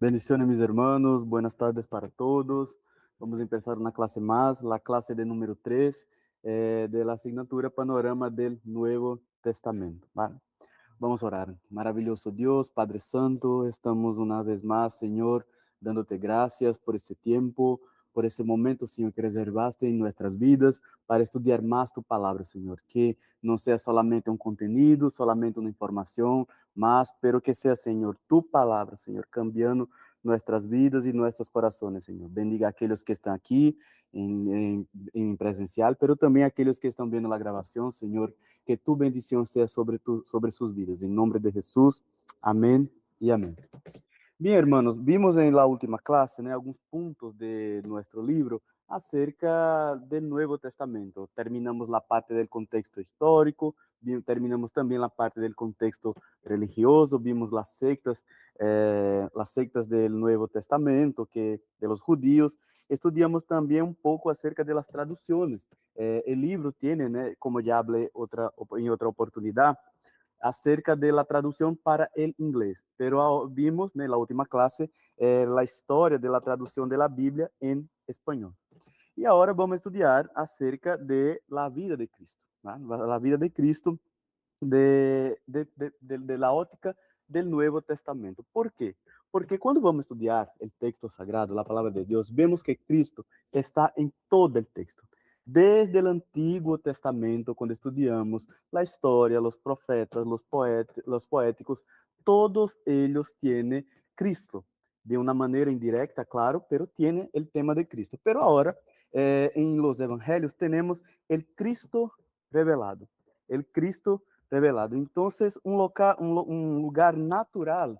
Bendiciones, mis hermanos. Buenas tardes para todos. Vamos a empezar una clase más, la clase de número 3 de la asignatura Panorama del Nuevo Testamento. ¿Vale? Vamos a orar. Maravilloso Dios, Padre Santo, estamos una vez más, Señor, dándote gracias por ese tiempo, por ese momento, Señor, que reservaste en nuestras vidas para estudiar más tu palabra, Señor. Que no sea solamente un contenido, solamente una información más, pero que sea, Señor, tu palabra, Señor, cambiando nuestras vidas y nuestros corazones, Señor. Bendiga a aquellos que están aquí en presencial, pero también a aquellos que están viendo la grabación, Señor, que tu bendición sea sobre sus vidas. En nombre de Jesús, amén y amén. Bien, hermanos, vimos en la última clase, ¿no?, algunos puntos de nuestro libro acerca del Nuevo Testamento. Terminamos la parte del contexto histórico, terminamos también la parte del contexto religioso, vimos las sectas del Nuevo Testamento, que de los judíos. Estudiamos también un poco acerca de las traducciones. El libro tiene, ¿no?, como ya hablé en otra oportunidad, acerca de la traducción para el inglés, pero vimos en la última clase la historia de la traducción de la Biblia en español. Y ahora vamos a estudiar acerca de la vida de Cristo, ¿no? La vida de Cristo de la óptica del Nuevo Testamento. ¿Por qué? Porque cuando vamos a estudiar el texto sagrado, la palabra de Dios, vemos que Cristo está en todo el texto. Desde el Antiguo Testamento, cuando estudiamos la historia, los profetas, los poéticos, todos ellos tienen Cristo. De una manera indirecta, claro, pero tiene el tema de Cristo. Pero ahora, en los evangelios, tenemos el Cristo revelado. El Cristo revelado. Entonces, un lugar natural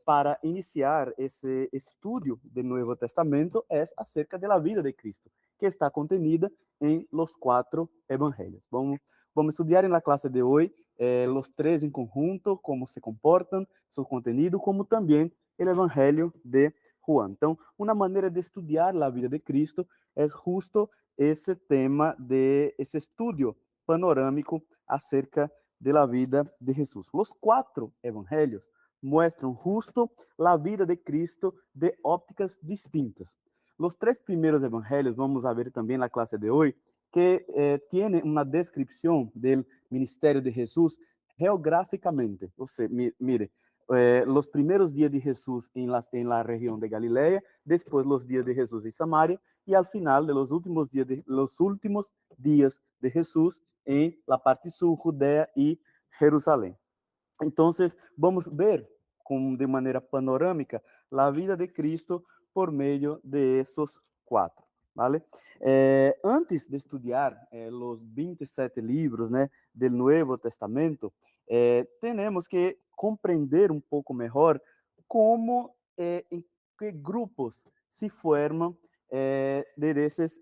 para iniciar ese estudio del Nuevo Testamento es acerca de la vida de Cristo, que está contenida en los 4 evangelios. Vamos a estudiar en la clase de hoy los 3 en conjunto, cómo se comportan, su contenido, como también el evangelio de Juan. Então, una manera de estudiar la vida de Cristo es justo ese tema de ese estudio panorâmico acerca de la vida de Jesús. Los 4 evangelios muestran justo la vida de Cristo de ópticas distintas. Los 3 primeros evangelios, vamos a ver también en la clase de hoy, que tiene una descripción del ministerio de Jesús geográficamente. O sea, mire, los primeros días de Jesús en la región de Galilea, después los días de Jesús en Samaria, y al final de los últimos días de Jesús en la parte sur, Judea y Jerusalén. Entonces, vamos a ver de manera panorâmica la vida de Cristo por medio de esos 4, ¿vale? Antes de estudiar los 27 libros, né, del Nuevo Testamento, tenemos que compreender un poco mejor cómo, en qué grupos se forman en esos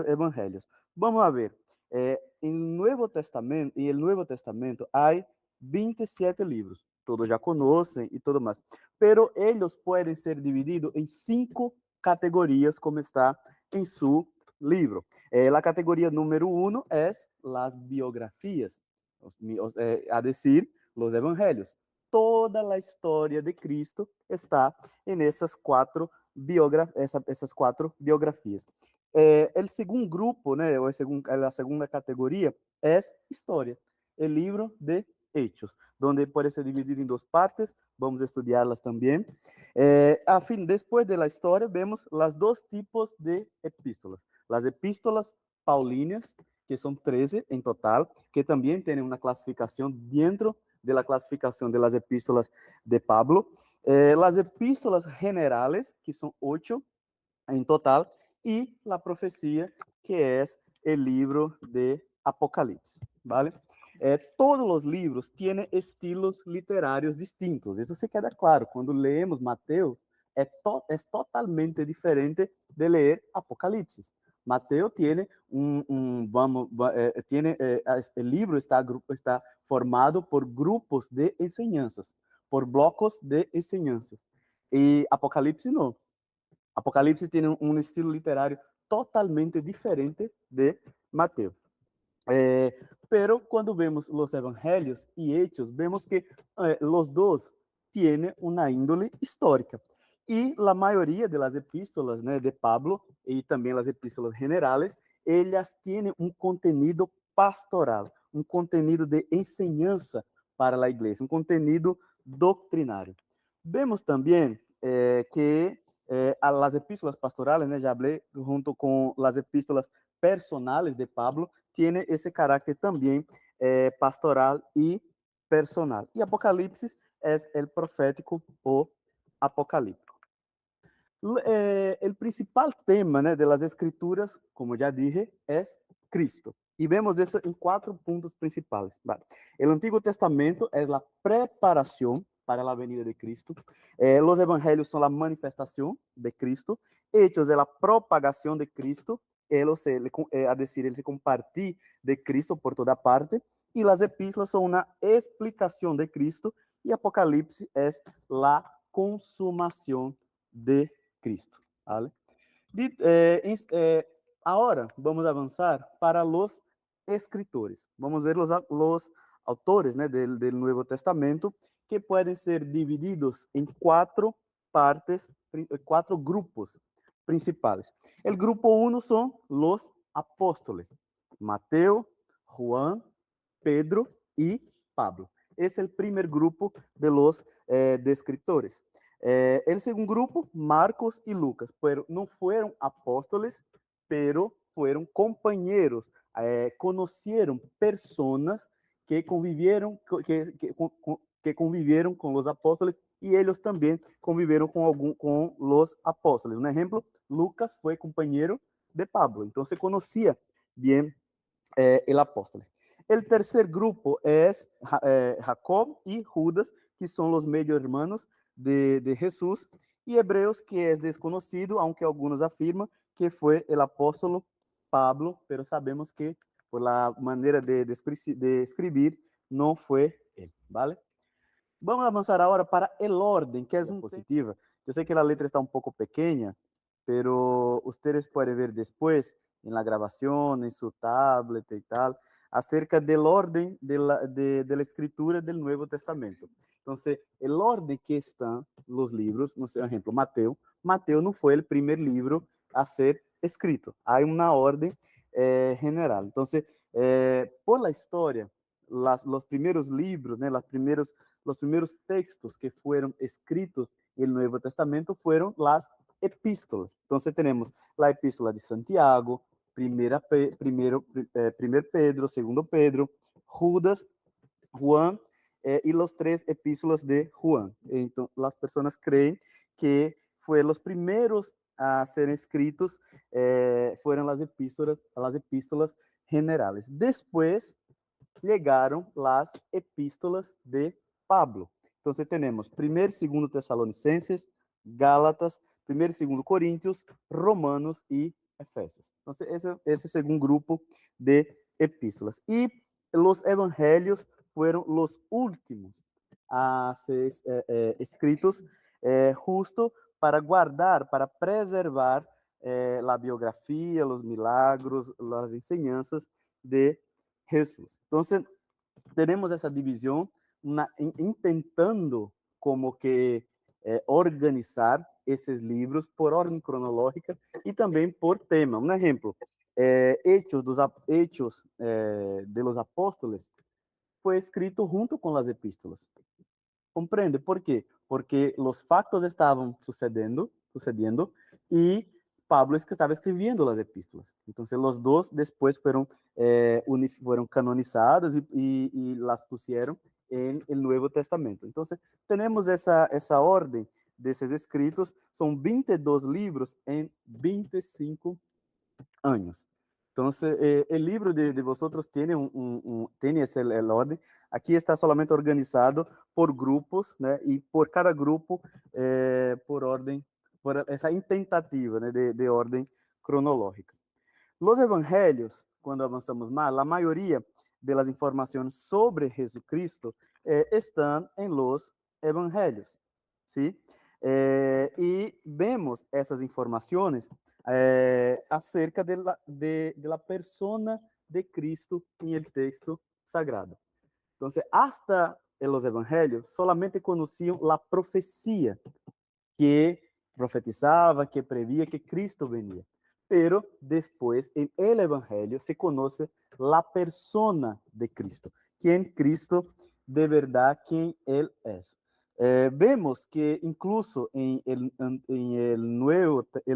evangelios. Vamos a ver, en el Nuevo Testamento hay 27 libros, todos ya conocen y todo más, pero ellos pueden ser divididos en 5 categorías, como está en su libro. La categoría número 1 es las biografías, a decir, los evangelios. Toda la historia de Cristo está en esas 4 biografías. El segundo grupo, né, la segunda categoría es historia, el libro de Hechos, donde puede ser dividido en 2 partes, vamos a estudiarlas también. Después de la historia, vemos los 2 tipos de epístolas. Las epístolas paulíneas, que son 13 en total, que también tienen una clasificación dentro de la clasificación de las epístolas de Pablo. Las epístolas generales, que son 8 en total, y la profecía, que es el libro de Apocalipsis, ¿vale? Todos los libros tienen estilos literarios distintos, eso se queda claro. Cuando leemos Mateo, es totalmente diferente de leer Apocalipsis. Mateo tiene el libro está formado por grupos de enseñanzas, por blocos de enseñanzas. Y Apocalipsis no. Apocalipse tiene un estilo literario totalmente diferente de Mateo. Pero cuando vemos los evangelios y hechos, vemos que los dos tienen una índole histórica. Y la mayoría de las epístolas, ¿no?, de Pablo y también las epístolas generales, ellas tienen un contenido pastoral, un contenido de enseñanza para la iglesia, un contenido doctrinario. Vemos también que a las epístolas pastorales, ¿no?, ya hablé, junto con las epístolas personales de Pablo, tiene ese carácter también pastoral y personal. Y Apocalipsis es el profético o apocalíptico. El principal tema, né, de las escrituras, como ya dije, es Cristo. Y vemos eso en 4 puntos principales. ¿Vale? El Antiguo Testamento es la preparación para la venida de Cristo. Los evangelios son la manifestación de Cristo. Hechos es la propagación de Cristo. A decir, el compartir de Cristo por toda parte. Y las epístolas son una explicación de Cristo. Y Apocalipsis es la consumación de Cristo. ¿Vale? Ahora vamos a avanzar para los escritores. Vamos a ver los autores, né, del Nuevo Testamento, que pueden ser divididos en 4 partes, 4 grupos principales. El grupo 1 son los apóstoles: Mateo, Juan, Pedro y Pablo. Es el primer grupo de los de escritores. El segundo grupo, Marcos y Lucas, pero no fueron apóstoles, pero fueron compañeros, conocieron personas que convivieron, que convivieron con los apóstoles y ellos también convivieron con los apóstoles. Un ejemplo, Lucas fue compañero de Pablo, entonces conocía bien el apóstol. El tercer grupo es Jacob y Judas, que son los medio hermanos de Jesús, y Hebreos, que es desconocido, aunque algunos afirman que fue el apóstolo Pablo, pero sabemos que por la manera de escribir no fue él, ¿vale? Vamos a avanzar ahora para el orden, que es un positiva. Yo sé que la letra está un poco pequeña, pero ustedes pueden ver después en la grabación, en su tablet y tal, acerca del orden de la escritura del Nuevo Testamento. Entonces, el orden que están los libros, no sé, por ejemplo, Mateo no fue el primer libro a ser escrito. Hay una orden general. Entonces, por la historia, los primeros libros, ¿no?, los primeros textos que fueron escritos en el Nuevo Testamento fueron las epístolas. Entonces tenemos la epístola de Santiago, primer Pedro, segundo Pedro, Judas, Juan y los 3 epístolas de Juan. Entonces las personas creen que fue los primeros a ser escritos fueron las epístolas generales. Después llegaron las epístolas de Pablo. Entonces tenemos primer, segundo Tesalonicenses, Gálatas, primer y segundo Corintios, Romanos y Efesios. Entonces ese es un grupo de epístolas. Y los evangelios fueron los últimos a ser escritos justo para guardar, para preservar la biografía, los milagros, las enseñanzas de Jesús. Entonces, tenemos esa división intentando como que organizar esos libros por orden cronológica y también por tema. Un ejemplo, Hechos de los Apóstoles fue escrito junto con las epístolas. ¿Comprende? ¿Por qué? Porque los factos estaban sucediendo y Pablo es que estaba escribiendo las epístolas. Entonces los dos después fueron canonizados y las pusieron en el Nuevo Testamento. Entonces tenemos esa orden de esos escritos. Son 22 libros en 25 años. Entonces, el libro de vosotros tiene, tiene el orden. Aquí está solamente organizado por grupos, ¿no? Y por cada grupo, por orden, por esa intentativa, ¿no?, de orden cronológica. Los evangelios, cuando avanzamos más, la mayoría de las informaciones sobre Jesucristo están en los evangelios, ¿sí? Y vemos esas informaciones acerca de la persona de Cristo en el texto sagrado. Entonces, hasta en los evangelios, solamente conocían la profecía que profetizaba, que prevía que Cristo venía. Pero después en el Evangelio se conoce la persona de Cristo, quién Cristo de verdad, quién Él es. Vemos que incluso el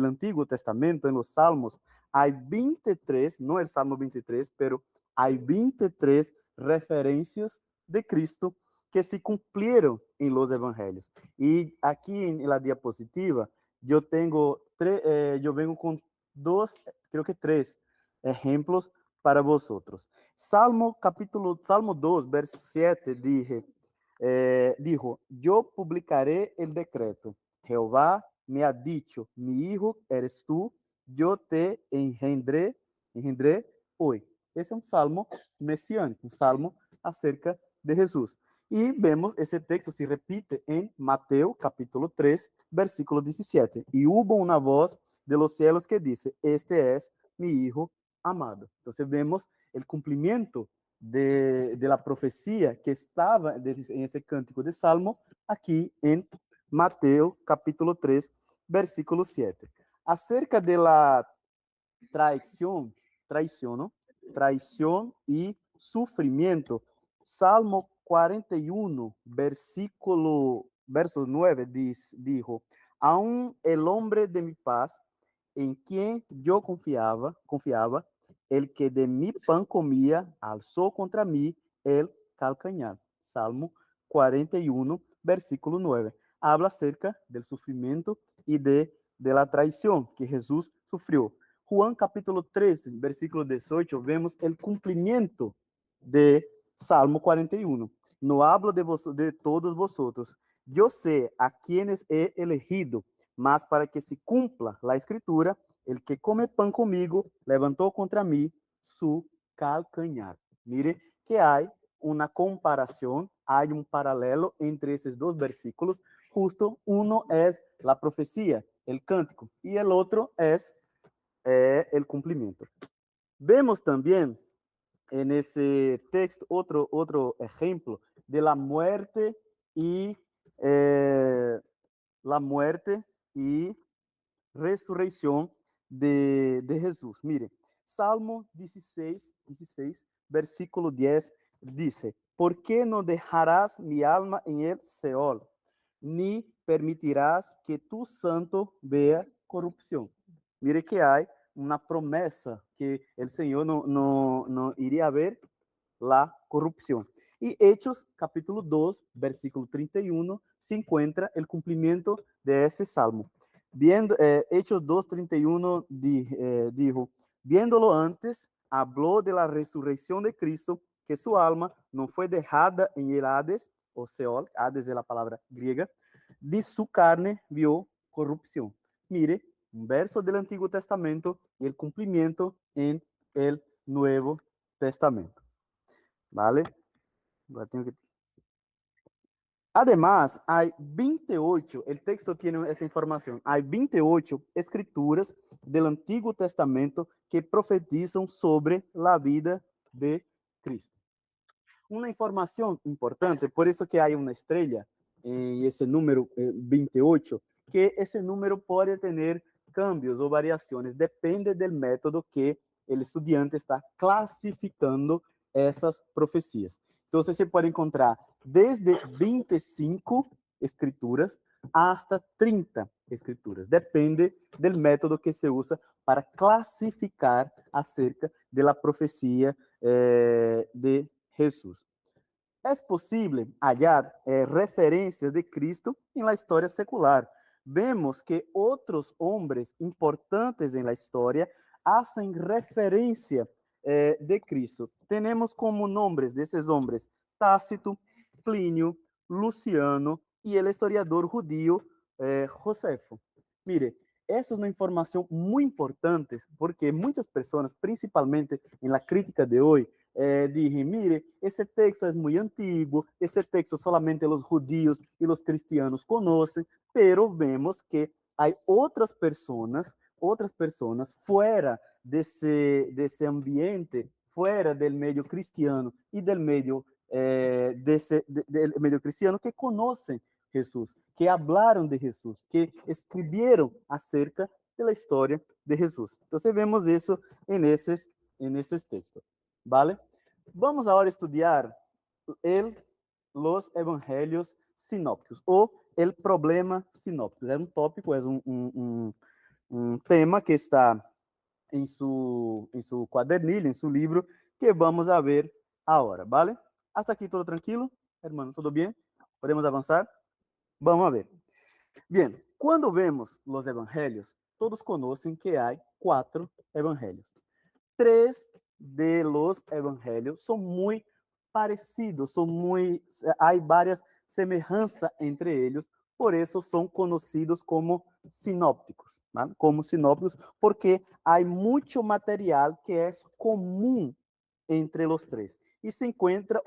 Antiguo Testamento, en los Salmos, hay 23, no el Salmo 23, pero hay 23 referencias de Cristo que se cumplieron en los evangelios. Y aquí en la diapositiva yo vengo con dos, creo que tres ejemplos para vosotros. Salmo 2, verso 7, dijo, yo publicaré el decreto. Jehová me ha dicho, mi hijo eres tú, yo te engendré hoy. Ese es un salmo mesiánico, un salmo acerca de Jesús. Y vemos ese texto se repite en Mateo capítulo 3, versículo 17. Y hubo una voz de los cielos que dice, este es mi hijo amado. Entonces vemos el cumplimiento de la profecía que estaba en ese cántico de Salmo aquí en Mateo capítulo 3, versículo 7. Acerca de la traición, traición, ¿no? Traición y sufrimiento. Salmo 41, verso 9, dijo, aún el hombre de mi paz, en quien yo confiaba, el que de mi pan comía, alzó contra mí el calcañar. Salmo 41, versículo 9. Habla acerca del sufrimiento y de la traición que Jesús sufrió. Juan capítulo 13, versículo 18, vemos el cumplimiento de Salmo 41. No hablo de todos vosotros. Yo sé a quienes he elegido, mas para que se cumpla la escritura, el que come pan conmigo levantó contra mí su calcañar. Mire que hay una comparación, hay un paralelo entre esos dos versículos. Justo uno es la profecía, el cántico, y el otro es el cumplimiento. Vemos también en ese texto otro ejemplo de y la muerte y resurrección de Jesús. Mire, Salmo 16, versículo 10 dice, ¿por qué no dejarás mi alma en el Seol, ni permitirás que tu santo vea corrupción? Mire que hay una promesa que el Señor no iría a ver la corrupción. Y Hechos capítulo 2, versículo 31, se encuentra el cumplimiento de ese salmo. Hechos 2:31 dijo, viéndolo antes, habló de la resurrección de Cristo, que su alma no fue dejada en el Hades, o Seol, Hades es la palabra griega, de su carne vio corrupción. Mire, un verso del Antiguo Testamento y el cumplimiento en el Nuevo Testamento. ¿Vale? Además, hay 28, el texto tiene esa información, hay 28 escrituras del Antiguo Testamento que profetizan sobre la vida de Cristo. Una información importante, por eso que hay una estrella en ese número 28, que ese número puede tener cambios o variaciones, depende del método que el estudiante está clasificando essas profecias. Então, você pode encontrar desde 25 escrituras hasta 30 escrituras. Depende do método que se usa para classificar acerca da profecia de Jesús. Es posible hallar referencias de Cristo en la historia secular. Vemos que otros hombres importantes en la historia hacen referencia de Cristo. Tenemos como nombres de esos hombres Tácito, Plinio, Luciano y el historiador judío Josefo. Mire, essa é uma informação muito importante porque muitas pessoas, principalmente em la crítica de hoje, dije, mire, ese texto es muy antiguo, ese texto solamente los judíos y los cristianos conocen, pero vemos que hay otras personas fuera de ese ambiente, fuera del medio cristiano y del medio, del medio cristiano que conocen Jesús, que hablaron de Jesús, que escribieron acerca de la historia de Jesús. Entonces vemos eso en esos textos, ¿vale? Vamos ahora a estudiar los evangelios sinópticos o el problema sinóptico. Es un tópico, es un tema que está en su cuadernillo, en su libro, que vamos a ver ahora, ¿vale? Hasta aquí todo tranquilo, hermano, ¿todo bien? ¿Podemos avanzar? Vamos a ver. Bien, cuando vemos los evangelios, todos conocen que hay 4 evangelios. 3 de los evangelios son muy parecidos, hay varias semejanzas entre ellos, por eso son conocidos como sinópticos, ¿vale? Como sinópticos, porque hay mucho material que es común entre los 3 y se encuentra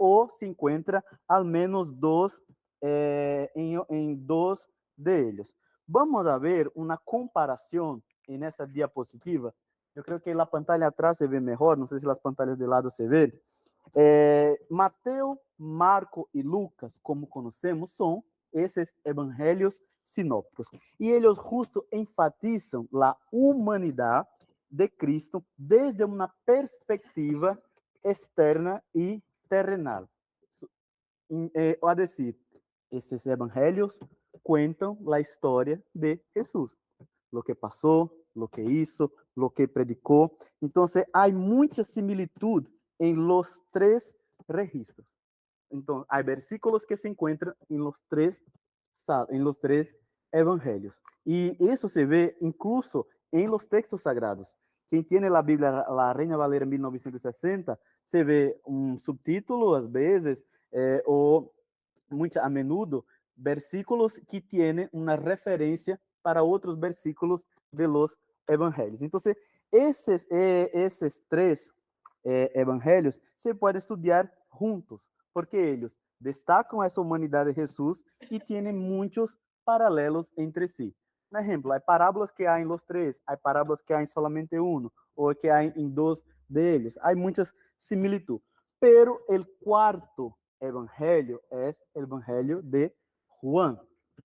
al menos dos en 2 de ellos. Vamos a ver una comparación en esa diapositiva. Eu creio que na pantalla atrás se vê melhor, não sei se nas pantalhas de lado se vê. Mateus, Marco e Lucas, como conhecemos, são esses evangelhos sinópticos. E eles justo enfatizam a humanidade de Cristo desde uma perspectiva externa e terrenal. A decir, esses evangelhos contam a história de Jesus, lo que passou, lo que hizo, lo que predicó. Entonces, hay mucha similitud en los 3 registros. Entonces, hay versículos que se encuentran en los tres evangelios. Y eso se ve incluso en los textos sagrados. Quien tiene la Biblia, la Reina Valera 1960, se ve un subtítulo a veces o a menudo versículos que tienen una referencia para otros versículos de los evangelios. Entonces, esos 3 evangelios se puede estudiar juntos, porque ellos destacan esa humanidad de Jesús y tienen muchos paralelos entre sí. Por ejemplo, hay parábolas que hay en los 3, hay parábolas que hay en solamente uno, o que hay en 2 de ellos. Hay muchas similitudes. Pero el cuarto evangelio es el evangelio de Juan.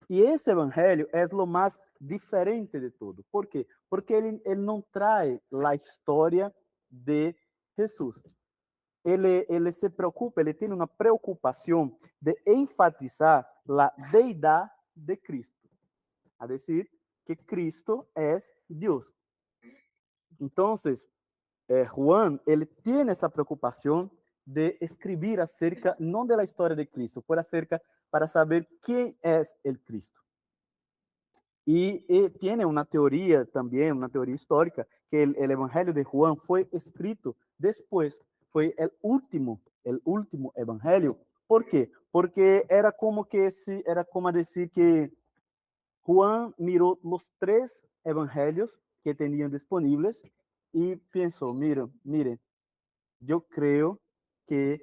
E esse evangelho é o mais diferente de tudo. Por quê? Porque ele não traz a história de Jesus. Ele se preocupa, ele tem uma preocupação de enfatizar a deidade de Cristo. A decir, que Cristo é Deus. Então, Juan, ele tem essa preocupação de escrever acerca, não da história de Cristo, por acerca para saber quem é o Cristo. Y tiene una teoría también, una teoría histórica, que el Evangelio de Juan fue escrito después, fue el último Evangelio. ¿Por qué? Porque era como decir que Juan miró los 3 Evangelios que tenían disponibles y pensó, mire, yo creo que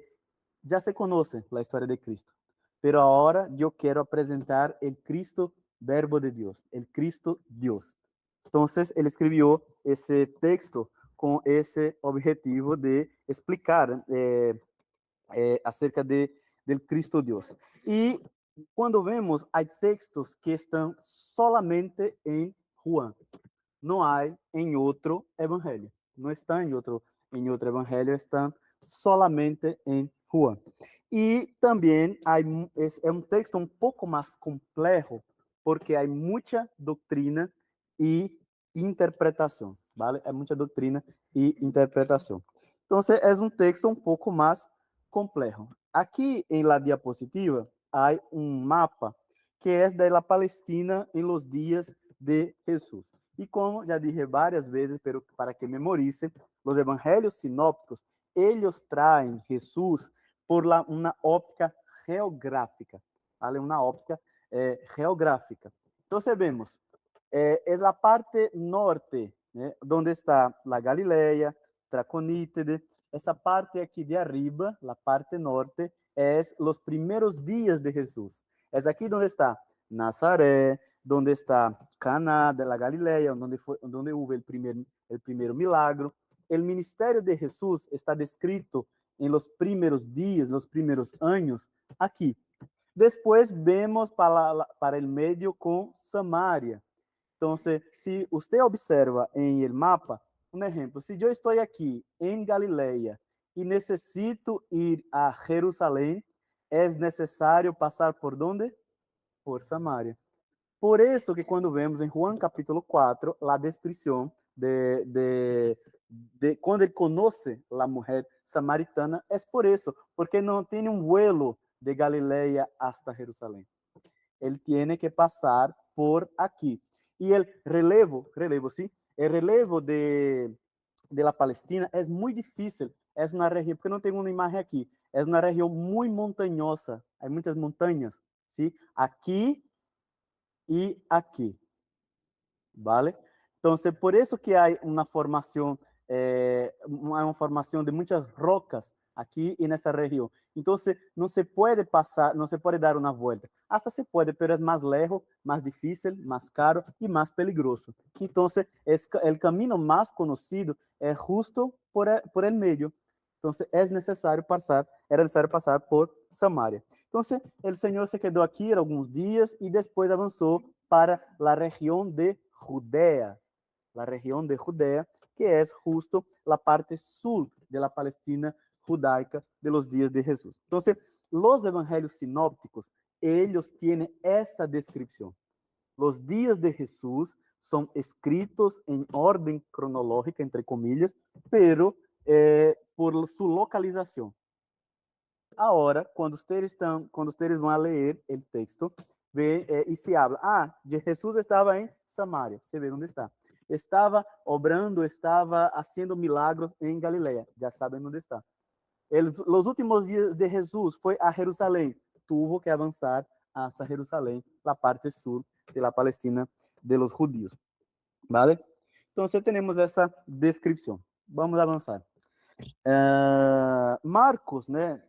ya se conoce la historia de Cristo, pero ahora yo quiero presentar el Cristo Verbo de Dios, el Cristo Dios. Entonces, él escribió ese texto con ese objetivo de explicar acerca del Cristo Dios. Y cuando vemos, hay textos que están solamente en Juan, no hay en otro evangelio, no está en otro evangelio, están solamente en Juan. Y también es un texto un poco más complejo, porque hay mucha doctrina y interpretación, ¿vale? Hay mucha doctrina y interpretación. Entonces, es un texto un poco más complejo. Aquí en la diapositiva hay un mapa que es de la Palestina en los días de Jesús. Y como ya dije varias veces, pero para que memoricen, los evangelios sinópticos, ellos traen Jesús por una óptica geográfica, ¿vale? Una óptica geográfica. Entonces vemos, es la parte norte, donde está la Galilea, Traconítide. Essa parte aqui de arriba, la parte norte, es los primeros días de Jesús. Es aquí donde está Nazaré, donde está Caná de la Galilea, donde hubo el primer milagro. El ministerio de Jesús está descrito en los primeros días, los primeros años, aquí. Después vemos para el medio con Samaria. Entonces, si usted observa en el mapa, un ejemplo, si yo estoy aquí en Galilea y necesito ir a Jerusalén, es necesario pasar por dónde? Por Samaria. Por eso que quando vemos em Juan capítulo 4, a descrição de quando ele conhece a mulher samaritana, é por isso, porque não tem um vuelo de Galileia hasta Jerusalém. Ele tem que passar por aqui. E o relevo, sim, o relevo de la Palestina é muito difícil. É uma região, porque não tenho uma imagem aqui, é uma região muito montanhosa, há muitas montanhas, sim, aqui e aqui. ¿Vale? Entonces, por eso que hay una formación de muchas rocas aquí en esta región. Entonces, no se puede pasar, no se puede dar una vuelta. Hasta se puede, pero es más lejos, más difícil, más caro y más peligroso. Entonces, el camino más conocido es justo por el medio. Entonces, era necesario pasar por Samaria. Entonces, el Señor se quedó aquí algunos días y después avanzó para la región de Judea, que es justo la parte sur de la Palestina judaica de los días de Jesús. Entonces, los evangelios sinópticos, ellos tienen esa descripción. Los días de Jesús son escritos en orden cronológica, entre comillas, pero por su localización. Ahora, quando vocês vão a ler o texto, e se habla, Jesus estava em Samaria, você vê onde está. Estava obrando, estava haciendo milagros em Galileia, já sabem onde está. Os últimos dias de Jesus foi a Jerusalém, tuvo que avançar hasta Jerusalém, a parte sur de la Palestina de los judíos. ¿Vale? Então, temos essa descrição. Vamos avançar. Marcos, né?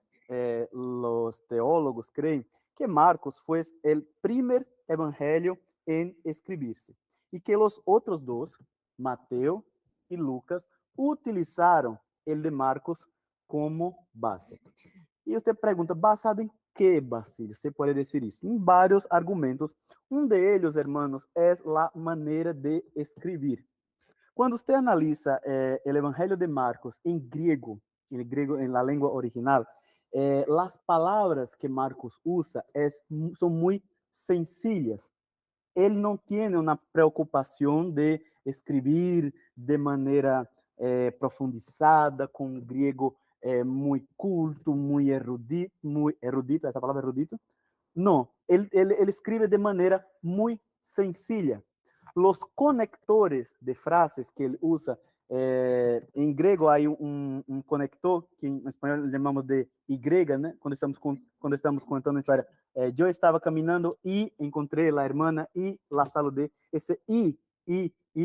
Los teólogos creen que Marcos fue el primer evangelio en escribirse y que los otros dos, Mateo y Lucas, utilizaron el de Marcos como base. Y usted pregunta, ¿basado en qué, Basilio? Se puede decir eso. En varios argumentos. Un de ellos, hermanos, es la manera de escribir. Cuando usted analiza el Evangelio de Marcos en griego, en la lengua original, las palabras que Marcos usa son muy sencillas. Él no tiene una preocupación de escribir de manera profundizada, con griego muy culto, muy erudito, esa palabra erudito. No, él escribe de manera muy sencilla. Los conectores de frases que él usa, en griego hay un conector que en español llamamos de Y, ¿no? Cuando estamos contando una historia. Yo estaba caminando y encontré a la hermana y la saludé. Ese y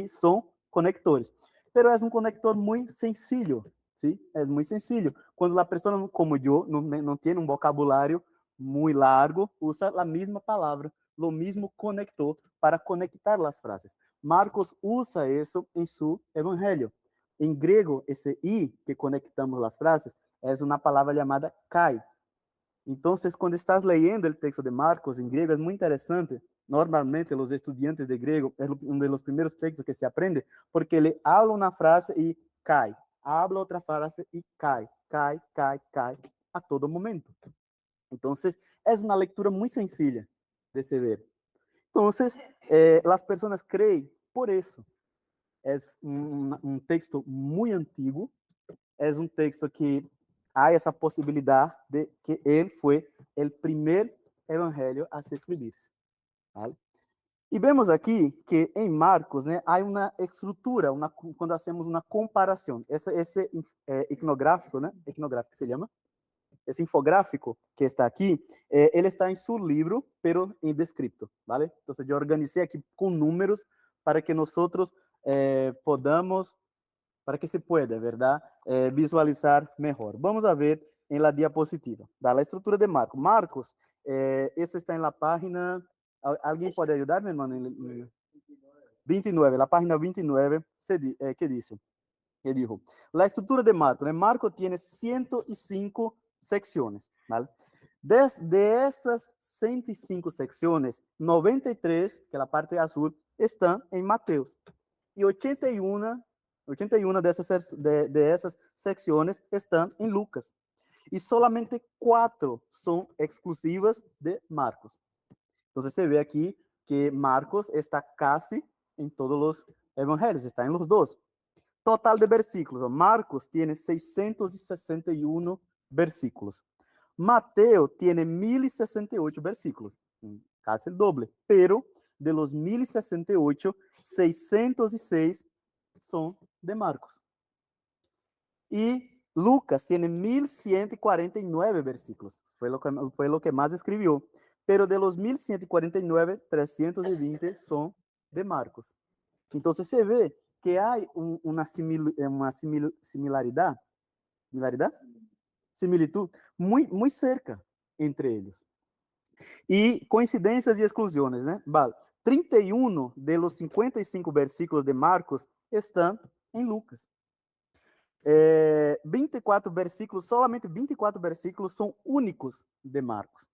son conectores. Pero es un conector muy sencillo, ¿sí? Es muy sencillo. Cuando la persona como yo no tiene un vocabulario muy largo, usa la misma palabra, lo mismo conector para conectar las frases. Marcos usa eso en su evangelio. En griego, ese y que conectamos las frases es una palabra llamada kai. Entonces, cuando estás leyendo el texto de Marcos en griego, es muy interesante. Normalmente, los estudiantes de griego es uno de los primeros textos que se aprende, porque le habla una frase y cae, habla otra frase y cae, cae, cae, cae, a todo momento. Entonces, es una lectura muy sencilla de se ver. Entonces, las personas creen por eso. Es un texto muy antiguo, es un texto que hay esa posibilidad de que él fue el primer evangelio a se escribirse. ¿Vale? Y vemos aquí que en Marcos, né, hay una estructura, cuando hacemos una comparación, ese iconográfico, né, iconográfico se llama, esse infográfico que está aqui, ele está em seu livro, pero em descrito, ¿vale? Então, eu organizei aqui com números para que nós podamos, para que se pueda, ¿verdad? Visualizar melhor. Vamos a ver em la diapositiva, ¿da? La estrutura de Marcos. Marcos, isso está em la página, alguém pode ajudar, meu irmão? 29, la página 29, que dice, que dijo, la estructura de Marcos, Marcos tiene 105 secciones, ¿vale? De esas 105 secciones, 93, que es la parte azul, están en Mateos. Y 81 de esas secciones están en Lucas. Y solamente 4 son exclusivas de Marcos. Entonces se ve aquí que Marcos está casi en todos los evangelios, está en los dos. Total de versículos, Marcos tiene 661 versículos. Mateo tiene 1068 versículos, casi el doble, pero de los 1068, 606 son de Marcos. Y Lucas tiene 1149 versículos, fue lo que más escribió, pero de los 1149, 320 son de Marcos. Entonces se ve que hay una similitud muy cerca entre ellos. Y coincidencias y exclusiones, ¿no? Vale. 31 de los 55 versículos de Marcos están en Lucas. 24 versículos, solamente 24 versículos son únicos de Marcos.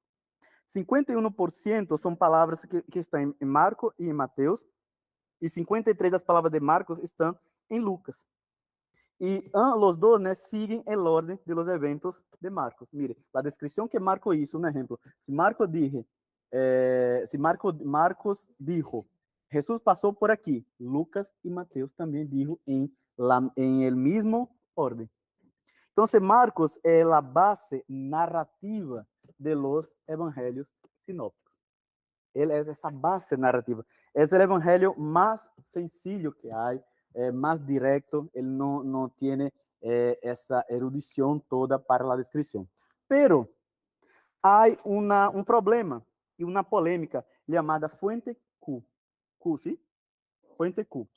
51% son palavras que estão em Marcos e em Mateus, e 53 das palavras de Marcos estão em Lucas. Y los dos, né, siguen el orden de los eventos de Marcos. Mire, la descripción que Marcos hizo, un ejemplo. Si Marcos dijo, Jesús pasó por aquí, Lucas y Mateos también dijo en el mismo orden. Entonces, Marcos es la base narrativa de los evangelios sinópticos. Él es esa base narrativa. Es el evangelio más sencillo que hay, más directo. Él no tiene esa erudición toda para la descripción. Pero hay un problema y una polémica llamada fuente Q. Q, ¿sí? Fuente Q.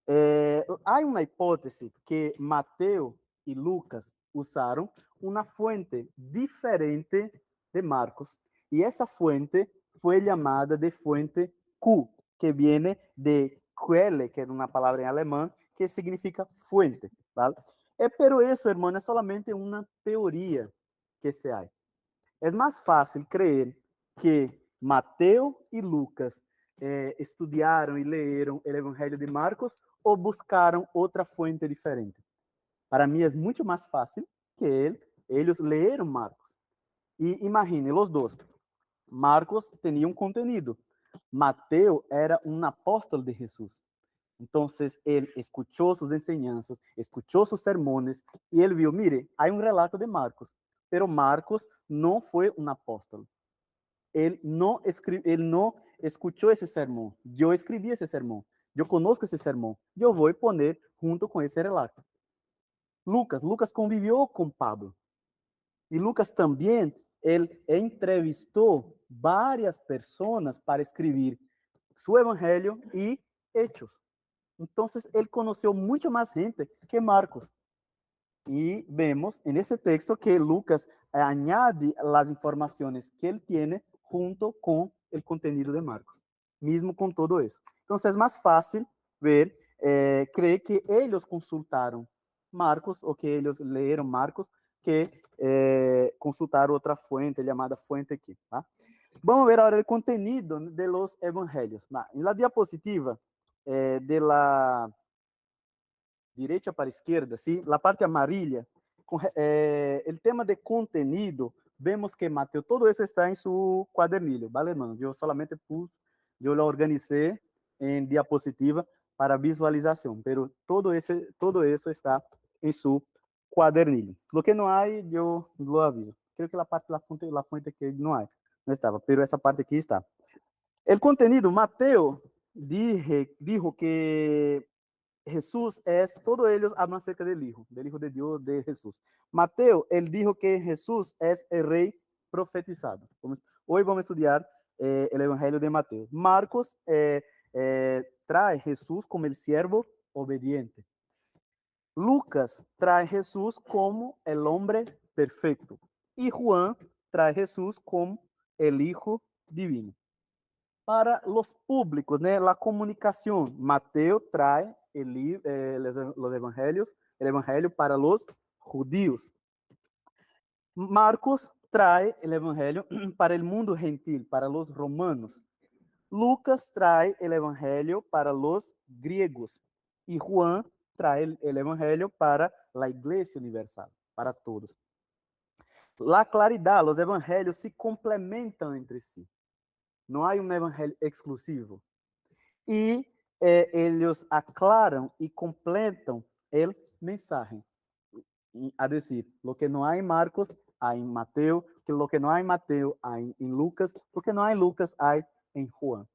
Hay una hipótesis que Mateo y Lucas usaron una fuente diferente de Marcos, y esa fuente fue llamada de fuente Q, que viene de Quelle, que es una palabra en alemán que significa fuente, ¿vale? Pero eso, hermano, es solamente una teoría que se hay. Es más fácil creer que Mateo y Lucas estudiaron y leyeron el Evangelio de Marcos o buscaron otra fuente diferente. Para mí es mucho más fácil que ellos leyeron Marcos. Y imagine los dos. Marcos tenía un contenido. Mateo era un apóstol de Jesús. Entonces, él escuchó sus enseñanzas, escuchó sus sermones y él vio, mire, hay un relato de Marcos, pero Marcos no fue un apóstol. Él no escuchó ese sermón. Yo escribí ese sermón. Yo conozco ese sermón. Yo voy a poner junto con ese relato. Lucas convivió con Pablo. Y Lucas también, él entrevistó varias personas para escribir su evangelio y hechos. Entonces, él conoció mucho más gente que Marcos. Y vemos en ese texto que Lucas añade las informaciones que él tiene junto con el contenido de Marcos, mismo con todo eso. Entonces, es más fácil ver, creer que ellos consultaron Marcos o que ellos leyeron Marcos que consultar otra fuente llamada fuente aquí. ¿Va? Vamos a ver ahora el contenido de los evangelios. ¿Va? En la diapositiva de la derecha para izquierda, ¿sí? La parte amarilla, el tema de contenido, vemos que Mateo, todo eso está en su cuadernillo, ¿vale, hermano? Yo solamente yo lo organicé en diapositiva para visualización, pero todo eso está en su cuadernillo. Lo que no hay, yo lo aviso. Creo que la parte, la fuente que no hay, no estaba, pero esa parte aquí está. El contenido, Mateo dijo que Jesús es, todos ellos hablan acerca del Hijo de Dios, de Jesús. Mateo, él dijo que Jesús es el rey profetizado. Hoy vamos a estudiar el Evangelio de Mateo. Marcos trae Jesús como el siervo obediente. Lucas trae Jesús como el hombre perfecto. Y Juan trae Jesús como el Hijo divino. Para los públicos, ¿no? La comunicación. Mateo trae los evangelios, el evangelio para los judíos. Marcos trae el evangelio para el mundo gentil, para los romanos. Lucas trae el evangelio para los griegos y Juan trae el evangelio para la iglesia universal, para todos. La claridad, los evangelios se complementan entre sí. No hay un evangelio exclusivo. Y ellos aclaran y completan el mensaje. A decir, lo que no hay en Marcos, hay en Mateo, que lo que no hay en Mateo, hay en Lucas, lo que no hay en Lucas, hay en Juan.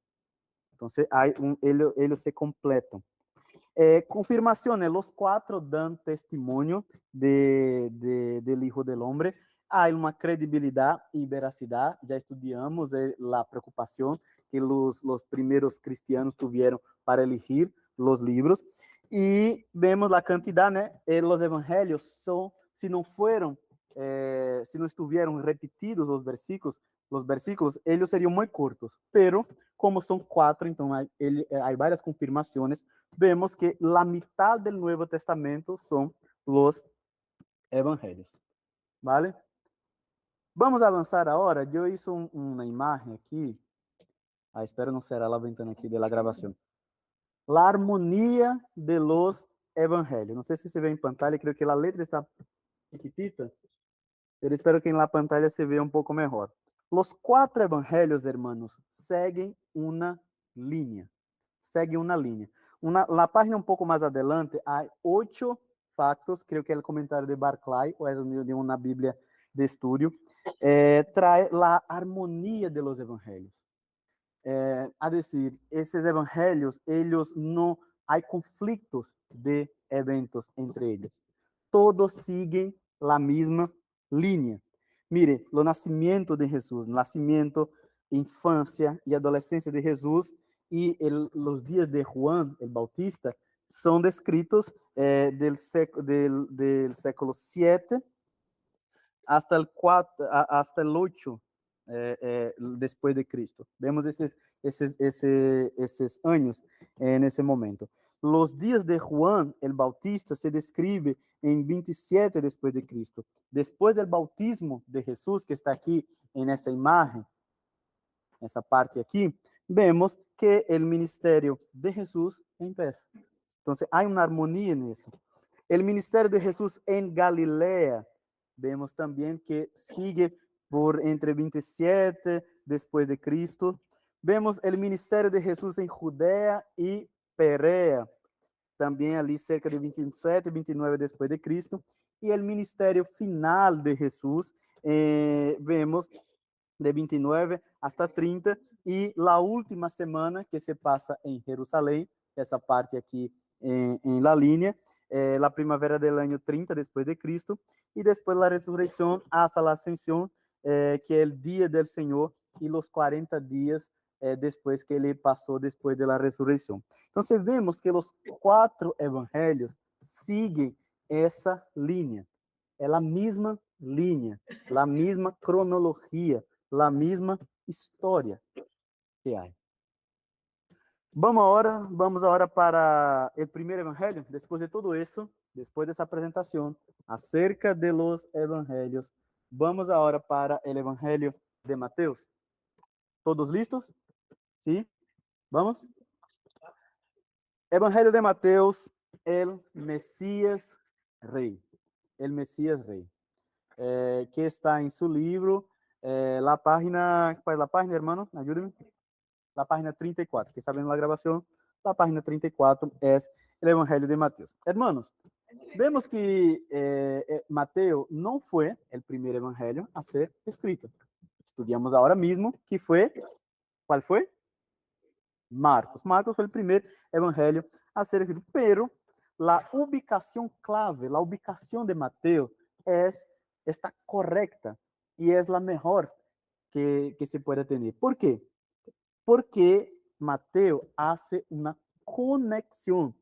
Entonces, ellos se completan. Confirmaciones, los cuatro dan testimonio del Hijo del Hombre. Hay una credibilidad y veracidad. Ya estudiamos la preocupación que los primeros cristianos tuvieron para elegir los libros. Y vemos la cantidad, ¿no? Los evangelios son, si no fueron, si no estuvieron repetidos los versículos, ellos serían muy cortos. Pero como son cuatro, entonces hay varias confirmaciones. Vemos que la mitad del Nuevo Testamento son los evangelios, ¿vale? Vamos a avanzar ahora. Yo hice una imagen aquí. Espero no será la ventana aquí de la grabación. La armonía de los evangelios. No sé si se ve en pantalla, creo que la letra está chiquitita, pero espero que en la pantalla se vea un poco mejor. Los cuatro evangelios, hermanos, siguen una línea. Segue una línea. La página un poco más adelante hay 8 factos, creo que es el comentario de Barclay, o es de una Biblia de estudio, trae la armonía de los evangelios. A decir, esos evangelios, ellos no hay conflictos de eventos entre ellos. Todos siguen la misma línea. Mire, lo nacimiento de Jesús, nacimiento, infancia y adolescencia de Jesús y los días de Juan el Bautista son descritos del século 7 hasta el 4, hasta el 8 después de Cristo. Vemos esos años en ese momento. Los días de Juan el Bautista se describe en 27 después de Cristo. Después del bautismo de Jesús, que está aquí en esa imagen, esa parte aquí, vemos que el ministerio de Jesús empieza. Entonces, hay una armonía en eso. El ministerio de Jesús en Galilea, vemos también que sigue por entre 27 después de Cristo. Vemos el ministerio de Jesús en Judea y Perea, también ali cerca de 27, 29 después de Cristo. Y el ministerio final de Jesús, vemos de 29 hasta 30, y la última semana que se pasa en Jerusalén, esa parte aquí en la línea, la primavera del año 30 después de Cristo, y después la resurrección hasta la ascensión, que es el día del Señor, y los 40 días después que ele pasó después de la resurrección. Entonces vemos que los 4 evangelios siguen esa línea, es la misma línea, la misma cronología, la misma história que há. Vamos agora para o primeiro evangelho. Depois de tudo isso, depois dessa apresentação acerca de los evangelhos, vamos agora para o evangelho de Mateus. Todos listos? Sim? Vamos? Evangelho de Mateus, el Messias Rei. El Messias Rei. Que está em seu livro, la página, ¿cuál es la página, hermano? Ayúdeme. La página 34, que está viendo la grabación, la página 34 es el Evangelio de Mateos. Hermanos, vemos que Mateo no fue el primer evangelio a ser escrito. Estudiamos ahora mismo que fue, ¿cuál fue? Marcos. Marcos fue el primer evangelio a ser escrito, pero la ubicación clave, la ubicación de Mateo está correcta y es la mejor que se puede tener. ¿Por qué? Porque Mateo hace una conexión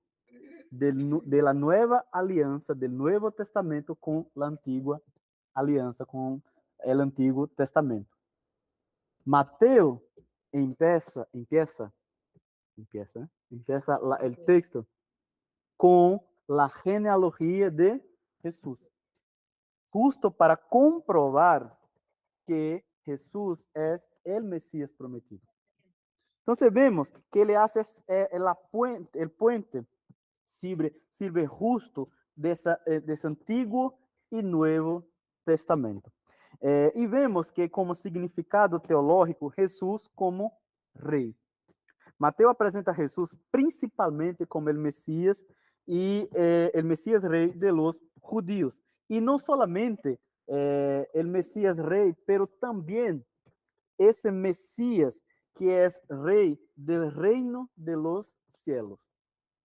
de la nueva alianza, del Nuevo Testamento con la antigua alianza, con el Antiguo Testamento. Mateo empieza el texto con la genealogía de Jesús, justo para comprobar que Jesús es el Mesías prometido. Entonces vemos que ele hace el puente, sirve justo desse Antigo e Novo Testamento. E vemos que como significado teológico, Jesus como rei. Mateus apresenta Jesus principalmente como el Messias e el Messias rei de los judíos. E não solamente el Messias rei, pero também esse Messias que é rei del reino de los cielos,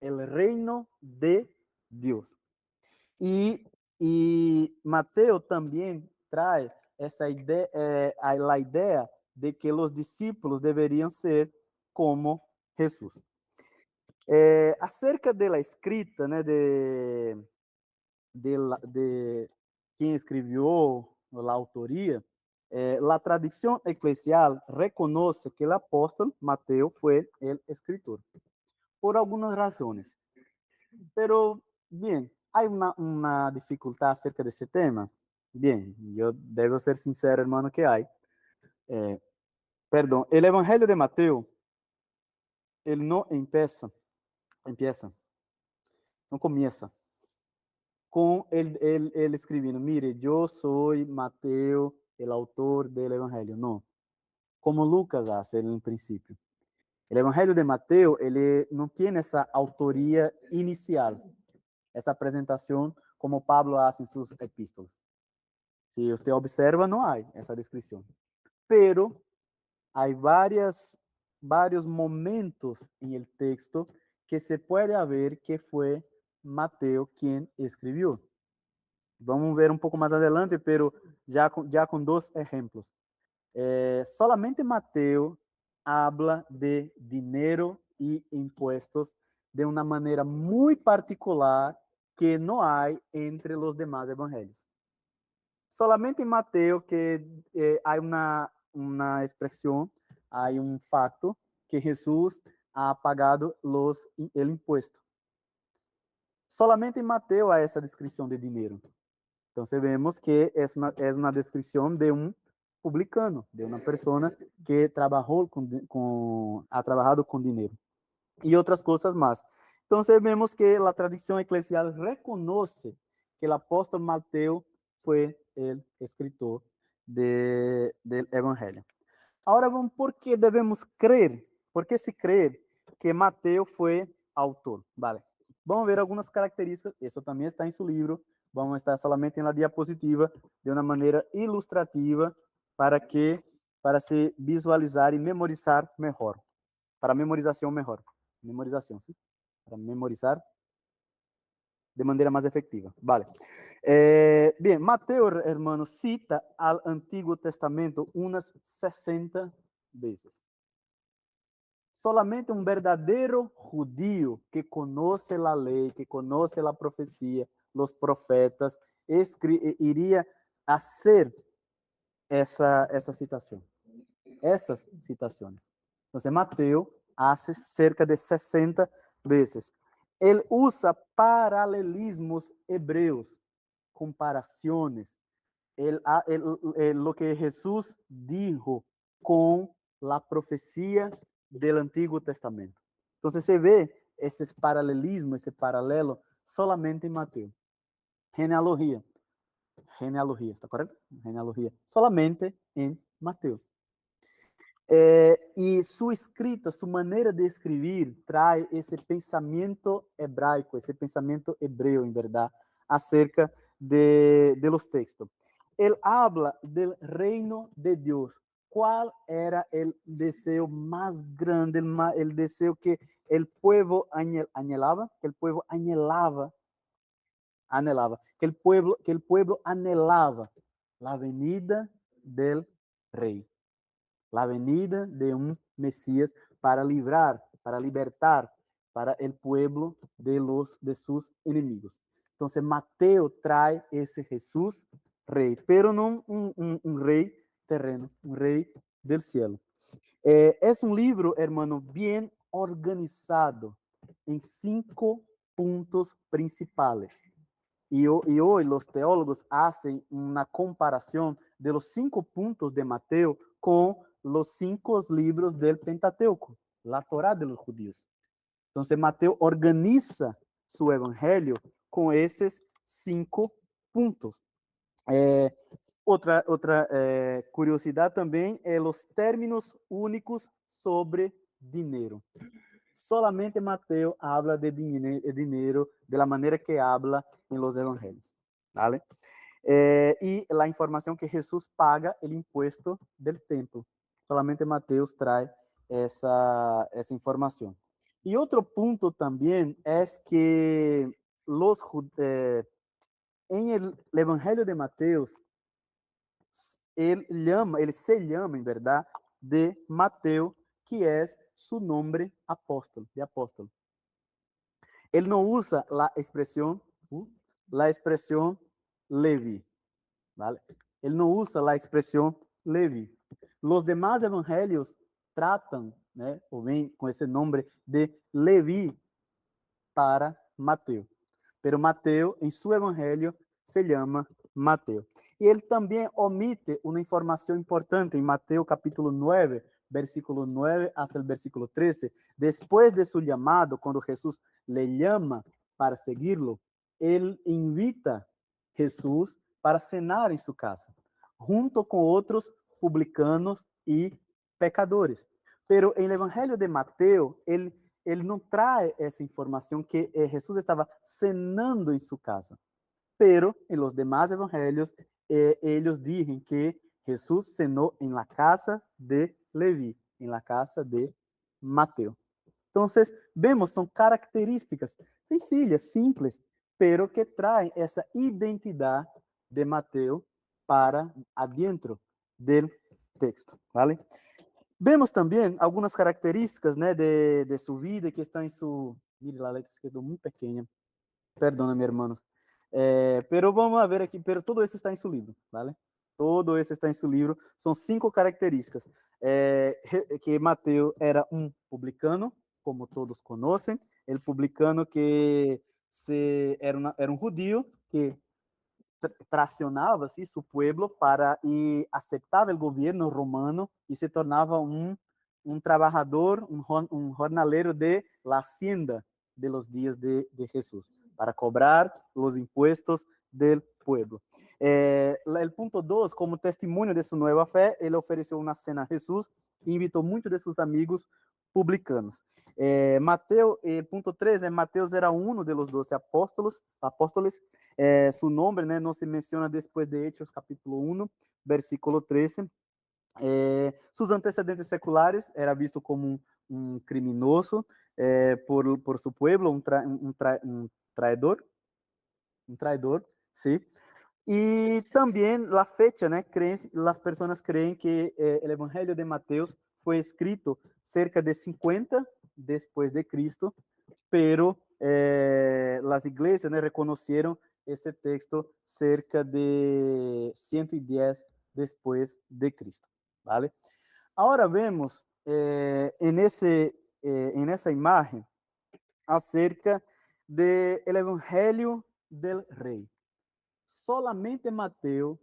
el reino de Dios. E Mateus também traz essa ideia, a ideia de que os discípulos deveriam ser como Jesus. Acerca da escrita, né, de quem escreveu a autoria, a tradição eclesial reconhece que o apóstolo Mateus foi o escritor, por algumas razões. Pero, bien, ¿hay una dificultad acerca de ese tema? Bien, yo debo ser sincero, hermano, que hay. Perdón, el Evangelio de Mateo, él no no comienza con él escribiendo, mire, yo soy Mateo, el autor del Evangelio. No, como Lucas hace en el principio. El Evangelio de Mateo, él no tiene esa autoría inicial, essa apresentação como Pablo hace em suas epístolas. Se você observa, não há essa descrição. Pero há vários momentos em el texto que se pode ver que foi Mateus quem escreveu. Vamos ver um pouco mais adelante, pero já com dois exemplos. Solamente Mateus habla de dinheiro e impuestos de uma maneira muito particular que não há entre os demais evangelhos. Solamente em Mateus que há uma expressão, há um fato que Jesus ha pagado el impuesto. Solamente em Mateus há essa descrição de dinheiro. Então, vemos que é uma descrição de um publicano, de uma pessoa que ha trabalhado com dinheiro e outras coisas mais. Então, vemos que a tradição eclesial reconhece que o apóstolo Mateus foi o escritor do Evangelho. Agora, por que devemos crer? Por que se crê que Mateus foi autor? Vale. Vamos ver algumas características. Isso também está em seu livro. Vamos estar somente na diapositiva de uma maneira ilustrativa para se visualizar e memorizar melhor. Para memorização melhor. Memorização, sim? Para memorizar de maneira mais efetiva. Vale. Bem, Mateus, hermano, cita ao Antigo Testamento umas 60 vezes. Solamente um verdadeiro judío que conhece a lei, que conhece a profecia, os profetas, iria fazer essa citação. Essas citações. Então, Mateus hace cerca de 60 vezes. Ele usa paralelismos hebreus, comparações, lo que Jesus dijo com a profecia do Antigo Testamento. Então, se vê esses paralelismos, esse paralelo, solamente em Mateus. Genealogia, ¿está correto? Genealogia, solamente em Mateus. E sua escrita, sua maneira de escrever, traz esse pensamento hebraico, esse pensamento hebreu, em verdade, acerca de los textos. Ele habla del reino de Deus. Qual era o desejo mais grande, o desejo que o povo anhelava, que o povo anhelava, que o povo anhelava, a venida del rei. La venida de un Mesías para libertar para el pueblo de sus enemigos. Entonces, Mateo trae ese Jesús rey, pero no un rey terreno, un rey del cielo. Es un libro, hermano, bien organizado en 5 puntos principales. Y hoy los teólogos hacen una comparación de los 5 puntos de Mateo con los 5 libros del Pentateuco, la Torá de los judíos. Entonces Mateo organiza su evangelio con esos 5 puntos. Outra curiosidade também é os términos únicos sobre dinheiro. Solamente Mateus habla de dinheiro de la maneira que habla em los evangelios. ¿Vale? E a informação que Jesus paga o impuesto del templo. Solamente Mateus traz essa informação. E outro ponto também é que em el Evangelho de Mateus, ele se llama, em verdade, de Mateo, que é su nombre apóstolo, de apóstolo. Ele não usa la expressão Levi, ¿vale? Ele não usa a expressão Levi. Los demás evangelios tratam, né, ou vem com esse nome de Levi para Mateo. Pero Mateo, em seu evangelho, se chama Mateo. E ele também omite uma informação importante em Mateo capítulo 9, versículo 9 hasta o versículo 13. Depois de seu chamado, quando Jesus le chama para seguirlo, ele invita Jesus para cenar em sua casa, junto com outros publicanos e pecadores. Pero em evangelho de Mateo, ele não traz essa informação que Jesus estava cenando em sua casa. Pero em los demás evangelios, eles dizem que Jesus cenou em la casa de Levi, em la casa de Mateo. Então, vemos, são características sencillas, simples, pero que traem essa identidade de Mateo para adentro del texto, ¿vale? Vemos também algumas características, né, de sua vida que estão em sua... Mire, a letra quedou muito pequena. Perdona, meu irmão. Pero vamos a ver aqui, pero todo isso está em seu livro, ¿vale? Todo isso está em seu livro. São 5 características. Que Mateo era um publicano, como todos conhecem. El publicano que era um judío que tracionava ¿sí? Su pueblo para y aceptava el gobierno romano y se tornaba un trabajador, un jornalero de la hacienda de los días de Jesús, para cobrar los impuestos del pueblo. El punto 2, como testimonio de su nueva fe, él ofreció una cena a Jesús e invitou muitos de seus amigos publicanos. Mateo, punto 3, Mateus era uno de los 12 apóstoles, su nombre no se menciona después de Hechos capítulo 1, versículo 13. Sus antecedentes seculares, era visto como un criminoso por su pueblo, un traidor, ¿sí? Y también la fecha, las personas creen que el Evangelio de Mateus fue escrito cerca de 50 después de Cristo, pero las iglesias reconocieron ese texto cerca de 110 después de Cristo, ¿vale? Ahora vemos en esa imagen acerca del Evangelio del Rey. Solamente Mateo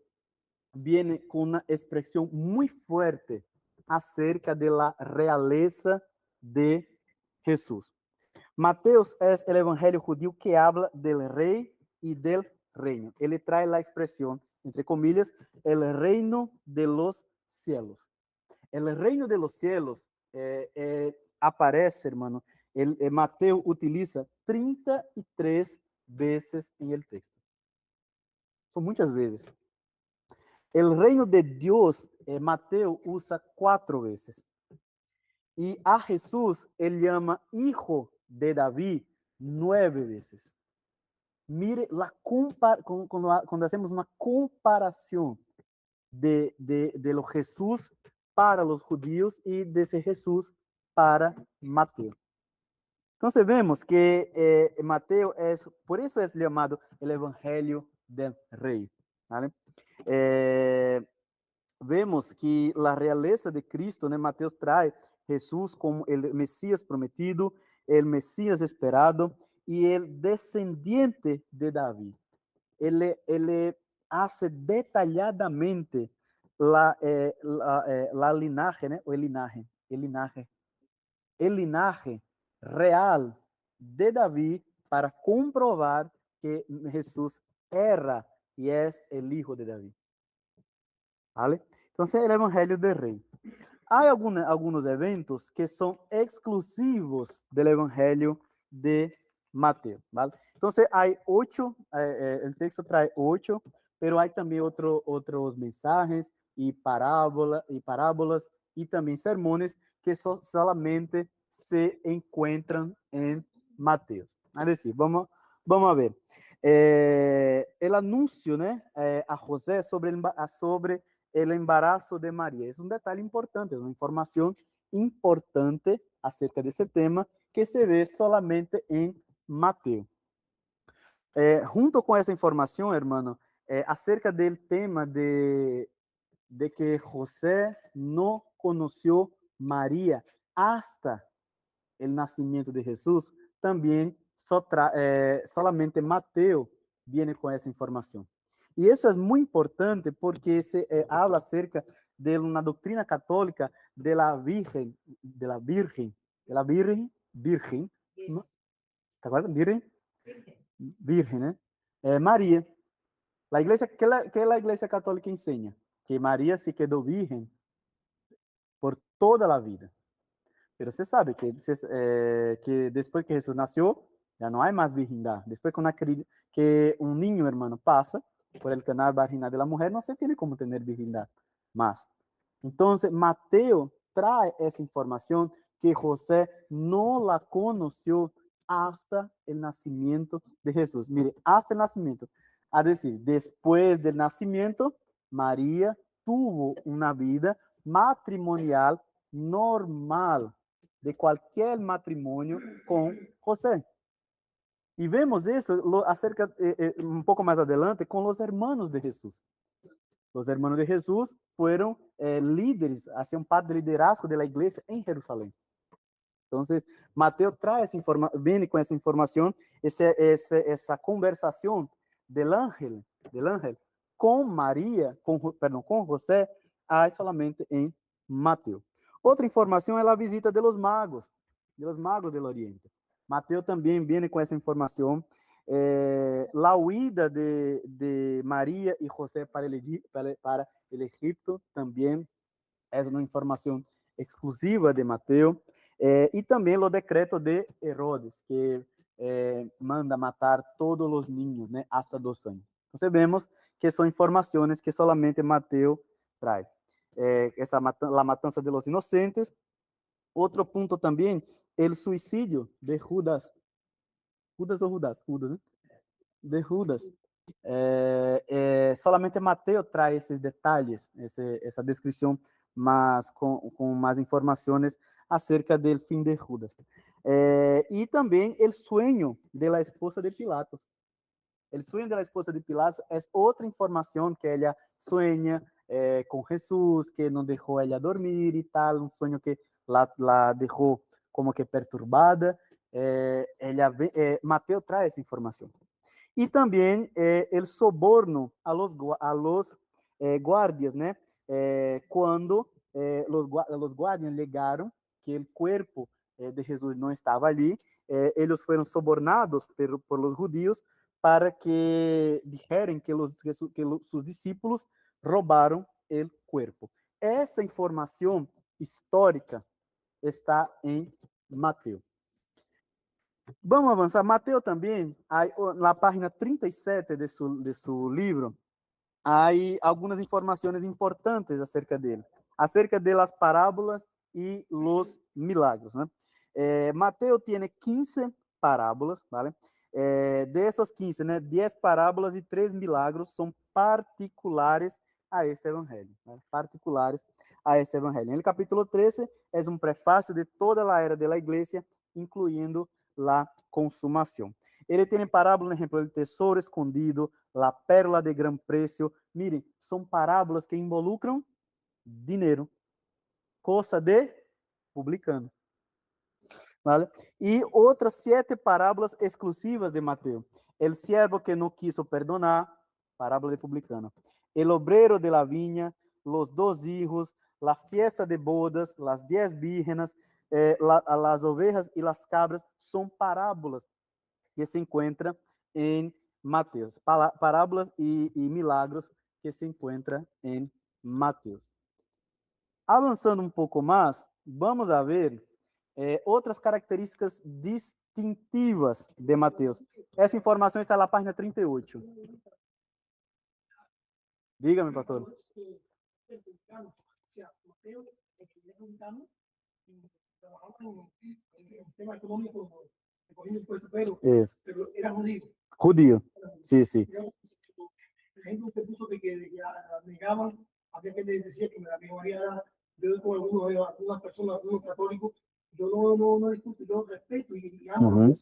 viene con una expresión muy fuerte acerca de la realeza de Jesús. Mateus es el evangelio judío que habla del rey y del reino. Él trae la expresión, entre comillas, el reino de los cielos. El reino de los cielos aparece, hermano, Mateo utiliza 33 veces en el texto. Son muchas veces. El reino de Dios, Mateo usa 4 veces. Y a Jesús, él llama hijo de David 9 veces. Mire, cuando hacemos una comparación de lo Jesús para los judíos y de ese Jesús para Mateo. Entonces vemos que Mateo por eso es llamado el Evangelio del Rey, ¿vale? Vemos que la realeza de Cristo, Mateus trae Jesús como el Mesías prometido, el Mesías esperado y el descendiente de David. Él hace detalladamente la linaje, ¿no? O el linaje real de David para comprobar que Jesús era y es el hijo de David. ¿Vale? Entonces, el Evangelio del Rey. Hay algunos eventos que son exclusivos del Evangelio de Mateo, ¿vale? Entonces hay 8, el texto trae 8, pero hay también otros mensajes y parábolas y también sermones que solamente se encuentran en Mateo. Es decir, vamos a ver. El anuncio, ¿no? A José sobre el embarazo de María. Es un detalle importante, es una información importante acerca de ese tema que se ve solamente en Mateo. Junto con esa información, hermano, acerca del tema de que José no conoció María hasta el nacimiento de Jesús, también solamente Mateo viene con esa información. Y eso es muy importante porque se habla acerca de una doctrina católica de la Virgen, Virgen, ¿no? ¿Te acuerdas? Virgen, ¿eh? María. La iglesia, ¿qué la iglesia católica enseña? Que María se quedó virgen por toda la vida. Pero você sabe que después que Jesús nació, ya no hay más virgindad. Después que un niño, hermano, pasa por el canal vaginal de la mujer, no se tiene como tener virgindad más. Entonces, Mateo trae esa información que José no la conoció hasta el nacimiento de Jesús. Mire, hasta el nacimiento. Es decir, después del nacimiento, María tuvo una vida matrimonial normal de cualquier matrimonio con José. Y vemos eso acerca un poco más adelante con los hermanos de Jesús. Los hermanos de Jesús fueron líderes, hacían parte del liderazgo de la iglesia en Jerusalén. Entonces, Mateo trae viene con esa información, esa conversación del ángel con María, con José, hay solamente en Mateo. Otra información es la visita de los magos del Oriente. Mateo también viene con esa información. La huida de María y José para el Egipto también es una información exclusiva de Mateo. Y también los decretos de Herodes, que manda matar todos los niños, ¿no? Hasta 2 años. Entonces vemos que son informaciones que solamente Mateo trae. La matanza de los inocentes. Otro punto también, el suicidio de Judas. Judas, ¿no? De Judas. Solamente Mateo trae esses detalhes, essa descrição, mas com mais informações acerca do fim de Judas. E também o sonho de la esposa de Pilatos. O sonho de la esposa de Pilatos é outra informação que ela sonha com Jesus, que não deixou ela dormir e tal, um sonho que la deixou como que perturbada. Mateo traz essa informação. Y también el soborno a los guardias, ¿no? Cuando los guardias llegaron, que el cuerpo de Jesús no estaba allí, ellos fueron sobornados por los judíos para que dijeran que sus discípulos robaron el cuerpo. Esa información histórica está en Mateo. Vamos avançar. Mateo também, na página 37 de seu livro, há algumas informações importantes acerca dele, acerca de las parábolas e los milagros, né? Mateo tem 15 parábolas, ¿vale? De esos 15, né, 10 parábolas e 3 milagros são particulares a este evangelho, ¿vale? Particulares a este evangelho. No capítulo 13 é um prefácio de toda a era da igreja, incluindo la consumación. Ele tem parábola, por exemplo, el tesouro escondido, la pérola de gran precio. Miren, são parábolas que involucram dinheiro, coisa de publicano. ¿Vale? E outras 7 parábolas exclusivas de Mateo. El siervo que não quiso perdonar, parábola de publicano. El obrero de la viña, los 2 hijos, la fiesta de bodas, las 10 vírgenes, las ovejas y las cabras, son parábolas que se encuentran en Mateus. Parábolas y milagros que se encuentran en Mateus. Avançando um pouco mais, vamos a ver outras características distintivas de Mateus. Essa informação está na página 38. Diga-me, pastor. Isso. Era judío. Judío. Sí, sí. El ejemplo que puso de que negaban, había que decir que la mayoría, yo con algunas personas, algunos católicos, yo no discuto, yo respeto y amo.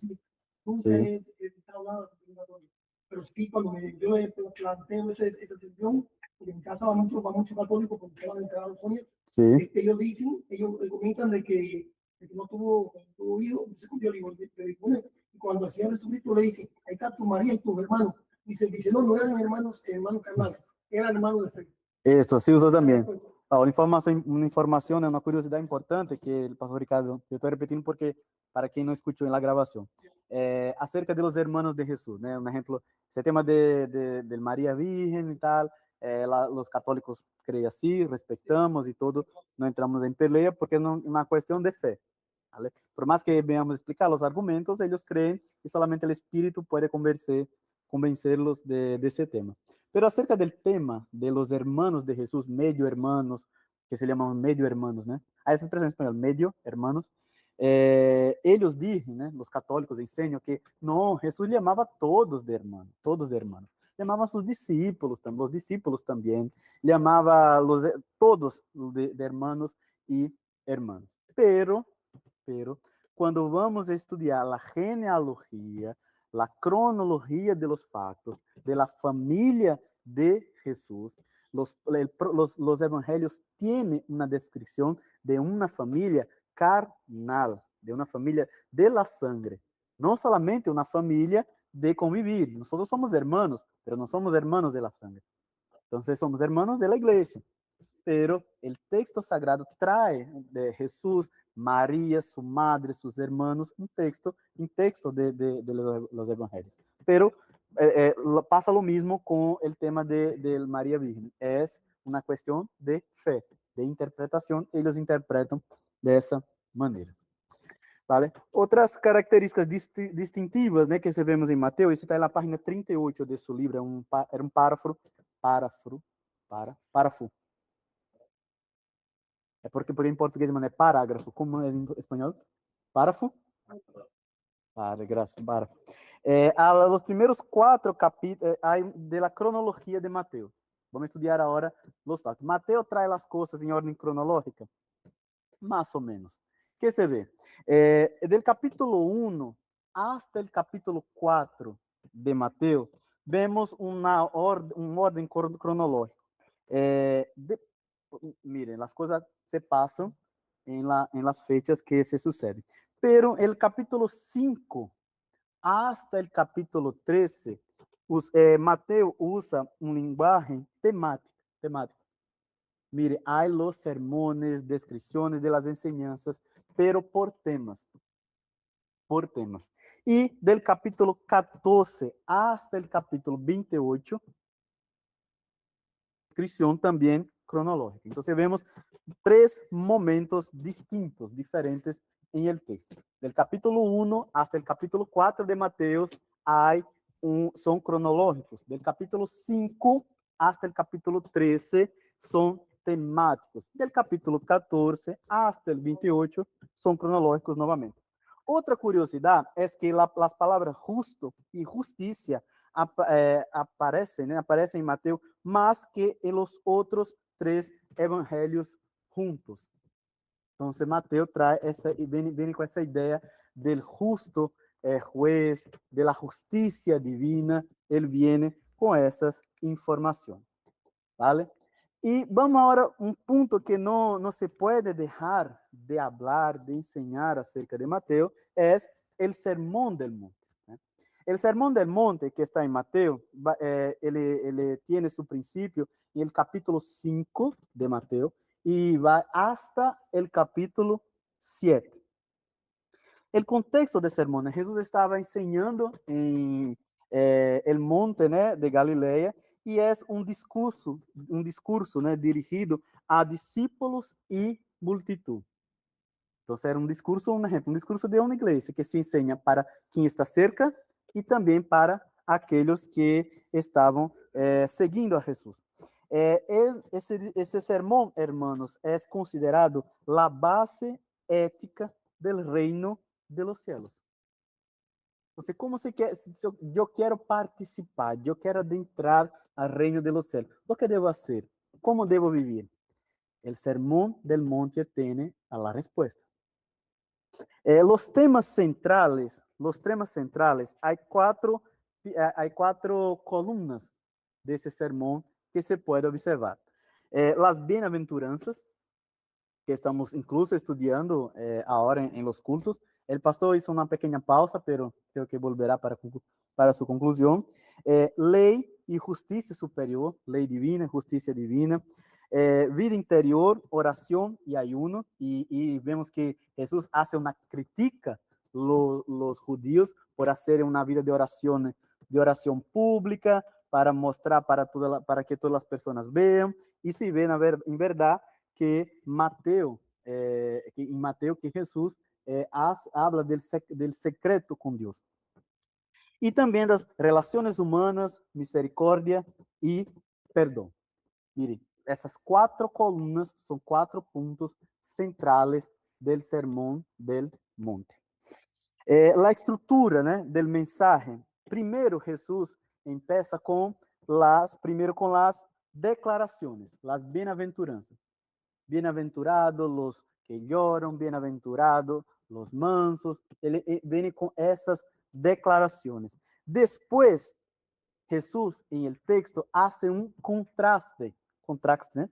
Nunca he estado nada con un católico. Pero sí, cuando yo planteo esa sesión, porque en mi casa va mucho católico porque van a entrar a los Unidos, ellos dicen, ellos comentan de que no tuvo hijo, se cumplió el hijo de y cuando hacía Jesucristo le dicen, ahí está tu María y tus hermanos. Dice, no eran hermanos carnales, eran hermanos de fe. Isso, se usa também. Uma informação, né, uma curiosidade importante que o pastor Ricardo, eu estou repetindo porque, para quem não escutou na gravação, acerca de los hermanos de Jesús, né, um exemplo, esse tema de Maria Virgen e tal, os católicos creem assim, respeitamos e todo, não entramos em peleia porque é uma questão de fé. ¿Vale? Por más que veamos explicar los argumentos, ellos creen que solamente el Espíritu puede convencerlos de ese tema. Pero acerca del tema de los hermanos de Jesús, medio hermanos, que se llaman medio hermanos, ¿no? Hay esa expresión en español, medio hermanos. Ellos dicen, ¿no? Los católicos enseñan que no, Jesús llamaba a todos de hermanos. Llamaba a sus discípulos, los discípulos también. Llamaba a todos de hermanos y hermanos. Pero quando vamos a estudar a genealogia, a cronologia de los fatos, de la familia de Jesús, los evangelios tienen una descripción de una familia carnal, de una familia de la sangre, no solamente una familia de convivir. Nosotros somos hermanos, pero no somos hermanos de la sangre. Entonces somos hermanos de la iglesia. Pero el texto sagrado trae de Jesús, María, su madre, sus hermanos, un texto de los evangelios. Pero pasa lo mismo con el tema de María Virgen. Es una cuestión de fe, de interpretación. Ellos interpretan de esa manera. ¿Vale? Outras características distintivas, né, que vemos em Mateus, isso está na página 38 de seu livro, era um parágrafo. É porque em português é parágrafo, como é em espanhol? Párrafo? Graças, párrafo. Os primeiros 4 capítulos de la cronologia de Mateus. Vamos estudar agora os fatos. Mateus traz as coisas em ordem cronológica? Mais ou menos. Que se vê? Del capítulo 1 hasta el capítulo 4 de Mateus, vemos um ordem cronológica. Miren, las cosas se pasan en las fechas que se suceden. Pero el capítulo 5 hasta el capítulo 13, Mateo usa un lenguaje temático. Mire, hay los sermones, descripciones de las enseñanzas, pero por temas. Y del capítulo 14 hasta el capítulo 28, descripción también cronológica. Entonces vemos 3 momentos distintos, diferentes en el texto. Del capítulo 1 hasta el capítulo 4 de Mateus son cronológicos. Del capítulo 5 hasta el capítulo 13 son temáticos. Del capítulo 14 hasta el 28 son cronológicos nuevamente. Otra curiosidad es que las palabras justo y justicia aparecen en Mateo más que en los otros 3 evangelios juntos. Entonces Mateo viene con esa idea del justo juez, de la justicia divina. Él viene con esas informaciones, ¿vale? Y vamos ahora a un punto que no se puede dejar de hablar, de enseñar acerca de Mateo, es el sermón del monte. El Sermón del Monte, que está en Mateo, él tiene su principio en el capítulo 5 de Mateo y va hasta el capítulo 7. El contexto del sermón, Jesús estaba enseñando en el monte, né, de Galilea, y es un discurso, né, dirigido a discípulos y multitud. Entonces era un discurso, un ejemplo, un discurso de una iglesia que se enseña para quien está cerca y también para aquellos que estaban siguiendo a Jesús. Ese sermón, hermanos, es considerado la base ética del reino de los cielos. Entonces, ¿cómo se quer, se yo quiero participar, yo quiero adentrar al reino de los cielos? ¿Lo que debo hacer? ¿Cómo debo vivir? El sermón del monte tiene a la respuesta. Los temas centrales, hay cuatro columnas de ese sermón que se puede observar. Las bienaventuranzas, que estamos incluso estudiando ahora en los cultos. El pastor hizo una pequeña pausa, pero creo que volverá para su conclusión. Ley y justicia superior, ley divina, justicia divina. Vida interior, oración y ayuno. Y vemos que Jesús hace una crítica los judíos por hacer una vida de oración pública, para mostrar para que todas las personas vean. Y si ven a ver, en verdad, que en Mateo que Jesús habla del secreto con Dios. Y también las relaciones humanas, misericordia y perdón. Mire, essas quatro colunas são quatro pontos centrales del Sermón del Monte. La estructura, né, del mensaje. Primero Jesús empieza primero con las declaraciones, las bienaventuranzas. Bienaventurados los que lloran, bienaventurados los mansos. Ele viene con esas declaraciones. Después, Jesús en el texto hace un contraste, ¿eh?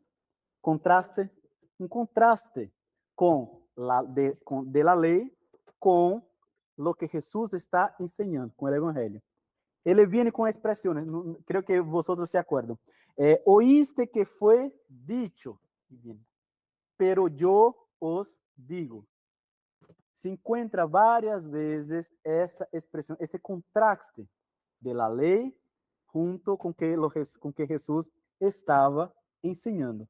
Un contraste de la ley con lo que Jesús está enseñando, con el Evangelio. Él viene con expresiones, creo que vosotros se acuerdan. Oíste que fue dicho, pero yo os digo. Se encuentra varias veces esa expresión, ese contraste de la ley junto con que Jesús estaba enseñando.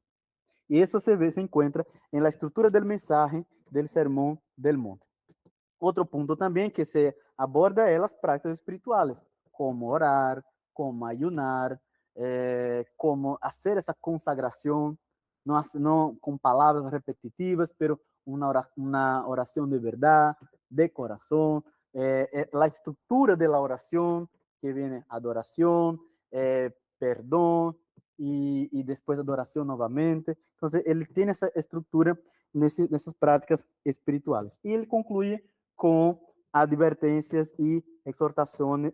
Y eso se encuentra en la estructura del mensaje del Sermón del Monte. Otro punto también que se aborda es las prácticas espirituales, como orar, como ayunar, como hacer esa consagración, no con palabras repetitivas, pero una oración de verdad, de corazón, la estructura de la oración, que viene adoración, perdón, y después adoración nuevamente. Entonces, él tiene esa estructura en esas prácticas espirituales. Y él concluye con advertencias y exhortaciones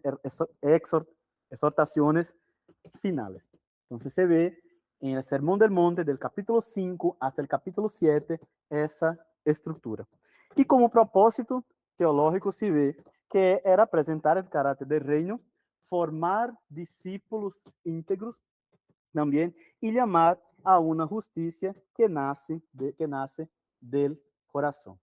finales. Entonces se ve en el Sermón del Monte, del capítulo 5 hasta el capítulo 7, esa estructura. Y como propósito teológico se ve que era presentar el carácter del reino, formar discípulos íntegros también y llamar a una justicia que nace del corazón.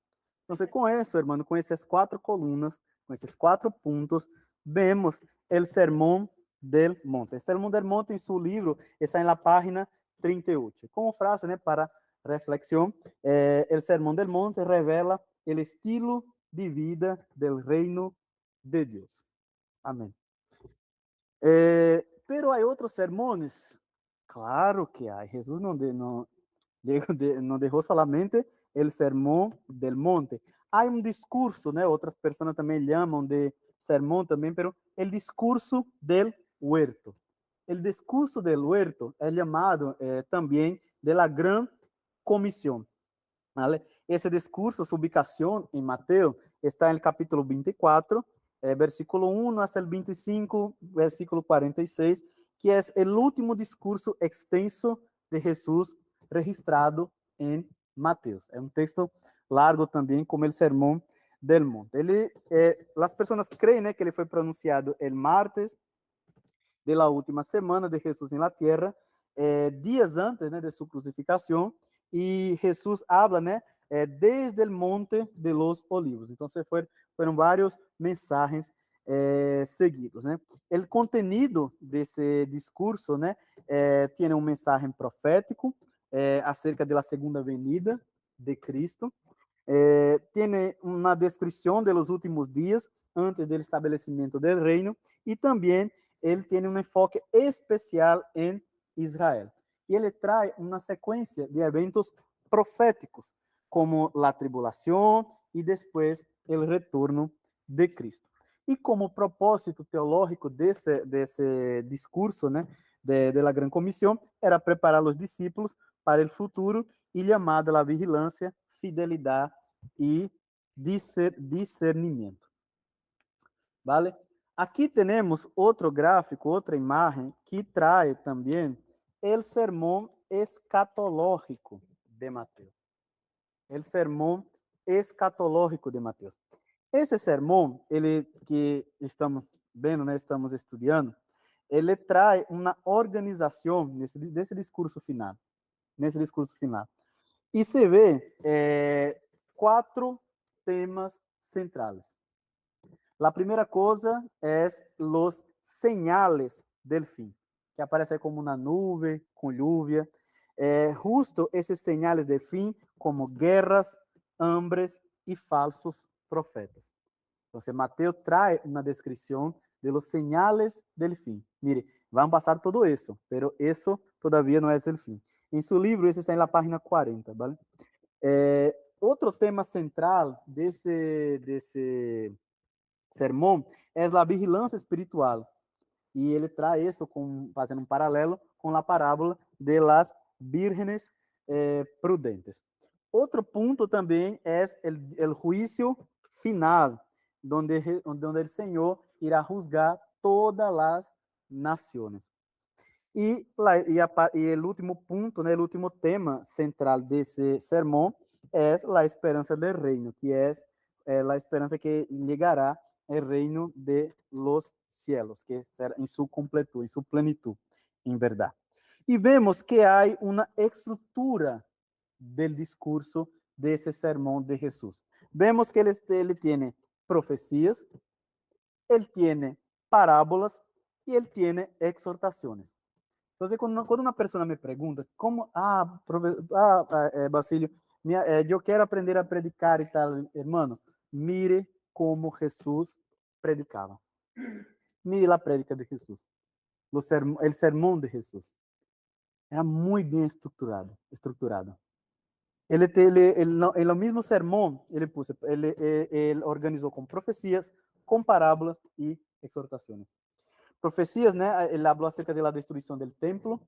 Entonces, con eso, hermano, con esas cuatro columnas, con esos cuatro puntos, vemos el Sermón del Monte. El Sermón del Monte en su libro está en la página 38. Como frase, ¿no?, para reflexión, el Sermón del Monte revela el estilo de vida del reino de Dios. Amén. Pero hay otros sermones. Claro que hay. Jesús no dejó solamente el Sermón del Monte. Hay un discurso, ¿no? Otras personas también llaman de sermón también, pero el discurso del huerto. El discurso del huerto es llamado también de la gran comisión. ¿Vale? Ese discurso, su ubicación en Mateo, está en el capítulo 24, versículo 1 hasta el 25, versículo 46, que es el último discurso extenso de Jesús registrado en Mateo. Es un texto largo también, como el Sermón del Monte. As pessoas creem, né, que ele foi pronunciado el martes de la última semana de Jesús en la tierra, días antes, né, de su crucificación, y Jesús habla, né, desde el monte de los olivos. Entonces fueron varios mensajes seguidos, né? El contenido desse discurso, né, tiene un mensaje profético acerca de la segunda venida de Cristo. Tiene una descripción de los últimos días antes del establecimiento del reino, y también él tiene un enfoque especial en Israel. Y él trae una secuencia de eventos proféticos, como la tribulación y después el retorno de Cristo. Y como propósito teológico de ese discurso, né, de la Gran Comisión, era preparar los discípulos para el futuro y llamar a la vigilancia, fidelidad y discernimiento. ¿Vale? Aqui temos outro gráfico, outra imagem, que traz também o sermão escatológico de Mateus. O sermão escatológico de Mateus. Esse sermão, ele que estamos vendo, né, estamos estudando, ele traz uma organização desse discurso final. Nesse discurso final. E se vê 4 temas centrais. La primera cosa es los señales del fin, que aparece como una nube con lluvia. Justo esos señales del fin, como guerras, hambres y falsos profetas. Entonces, Mateo trae una descripción de los señales del fin. Mire, van a pasar todo eso, pero eso todavía no es el fin. En su libro, ese está en la página 40, ¿vale? Outro tema central desse sermão é a vigilância espiritual. E ele traz isso fazendo um paralelo com a parábola de las vírgenes prudentes. Outro ponto também é o juízo final, donde o Senhor irá juzgar todas as nações. E o último ponto, né, o último tema central desse sermão é a esperança do reino, que é a esperança que chegará o reino de los cielos, que será em sua completude, em sua plenitude, em verdade. E vemos que há uma estrutura do discurso desse sermão de Jesus. Vemos que ele tem profecias, ele tem parábolas e ele tem exortações. Então, quando uma pessoa me pergunta, como, Basilio, eu quero aprender a predicar e tal, hermano, mire como Jesus predicava. Mire a prédica de Jesus. O sermão de Jesus. Era muito bem estruturado. Ele no mesmo sermão, ele organizou com profecias, com parábolas e exortações. Profecias, né? Ele falou acerca da destruição do templo.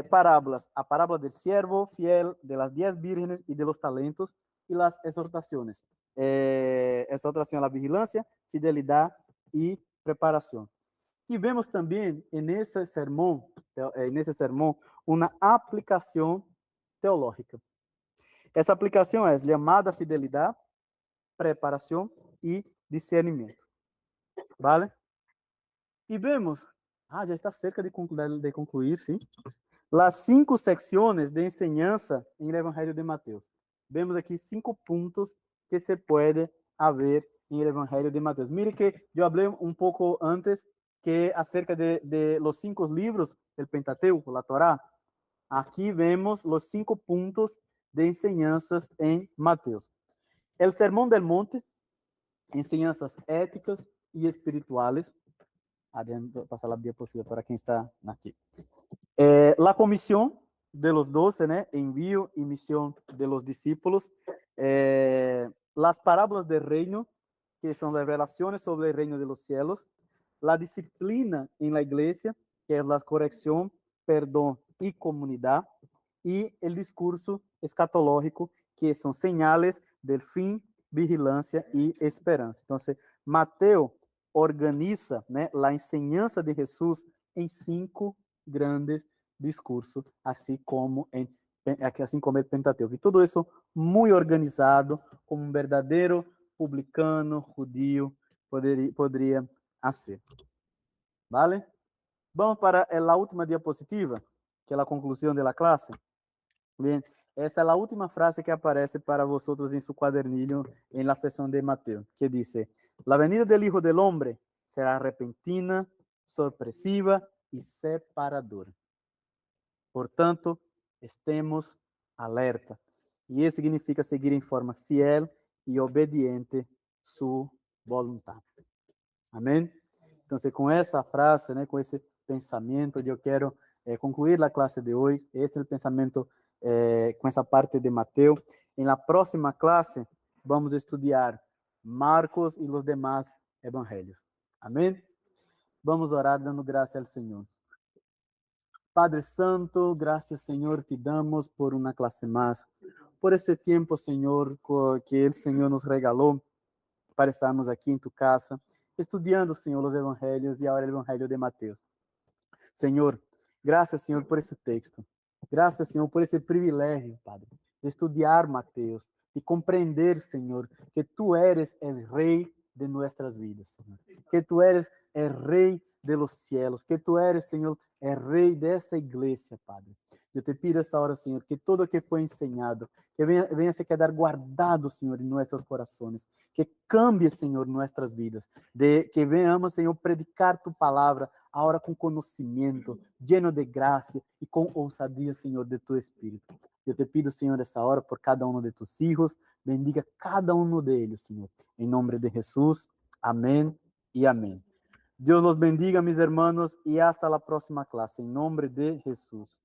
Parábolas, a parábola del siervo fiel, de las 10 vírgenes y de los talentos, y las exhortaciones. Exhortación a la vigilancia, fidelidad y preparación. Y vemos también en ese sermón una aplicación teológica. Essa aplicação é llamada fidelidade, preparação e discernimento. ¿Vale? E vemos, já está cerca de concluir, sim. Las 5 secciones de enseñanza en el Evangelio de Mateus. Vemos aquí 5 puntos que se puede haber en el Evangelio de Mateus. Mire que yo hablé un poco antes que acerca de los 5 libros del Pentateuco, la Torá. Aquí vemos los 5 puntos de enseñanzas en Mateus. El Sermón del Monte, enseñanzas éticas y espirituales. Vou passar a diapositiva para quem está aqui. La comisión de los 12, né? Envío y misión de los discípulos. Las parábolas del reino, que son revelaciones sobre el reino de los cielos. La disciplina en la iglesia, que es la corrección, perdón y comunidad. Y el discurso escatológico, que son señales del fin, vigilancia y esperanza. Entonces, Mateo organiza, né, a enseñanza de Jesus em 5 grandes discursos, assim como o Pentateuco. E tudo isso muito organizado, como um verdadeiro publicano, judío, podría hacer. ¿Vale? Vamos para la última diapositiva, que es la conclusión de la clase. Bien, essa é a última frase que aparece para vosotros em seu quadernilho em la sessão de Mateus, que diz: La venida del Hijo del Hombre será repentina, sorpresiva e separadora. Portanto, estemos alerta. E isso significa seguir em forma fiel e obediente sua vontade. Amém? Então, com essa frase, né, com esse pensamento, eu quero concluir a classe de hoje. Esse é o pensamento com essa parte de Mateus. Em la próxima classe, vamos estudar Marcos e os demais evangelhos. Amém? Vamos orar dando graça ao Senhor. Padre Santo, graças, Senhor, te damos por uma classe mais, por esse tempo, Senhor, que o Senhor nos regalou para estarmos aqui em tu casa, estudando, Senhor, os evangelhos e agora o evangelho de Mateus. Senhor, graças, Senhor, por esse texto. Graças, Senhor, por esse privilégio, Padre, de estudar Mateus, de compreender, Senhor, que tu eres o Rei de nossas vidas, Senhor. Que tu eres o Rei de los cielos, que tu eres, Senhor, o Rei dessa igreja, Padre. Eu te pido essa hora, Senhor, que tudo o que foi ensinado, que venha se quedar guardado, Senhor, em nossos corações, que cambie, Senhor, nossas vidas, de que venhamos, Senhor, predicar tu palavra agora com conhecimento, lleno de graça e com ousadia, Senhor, de tu Espírito. Eu te pido, Senhor, essa hora por cada um de tus hijos, bendiga cada um deles, Senhor, em nome de Jesus. Amém e amém. Deus los bendiga, mis hermanos, e hasta la próxima clase, em nome de Jesus.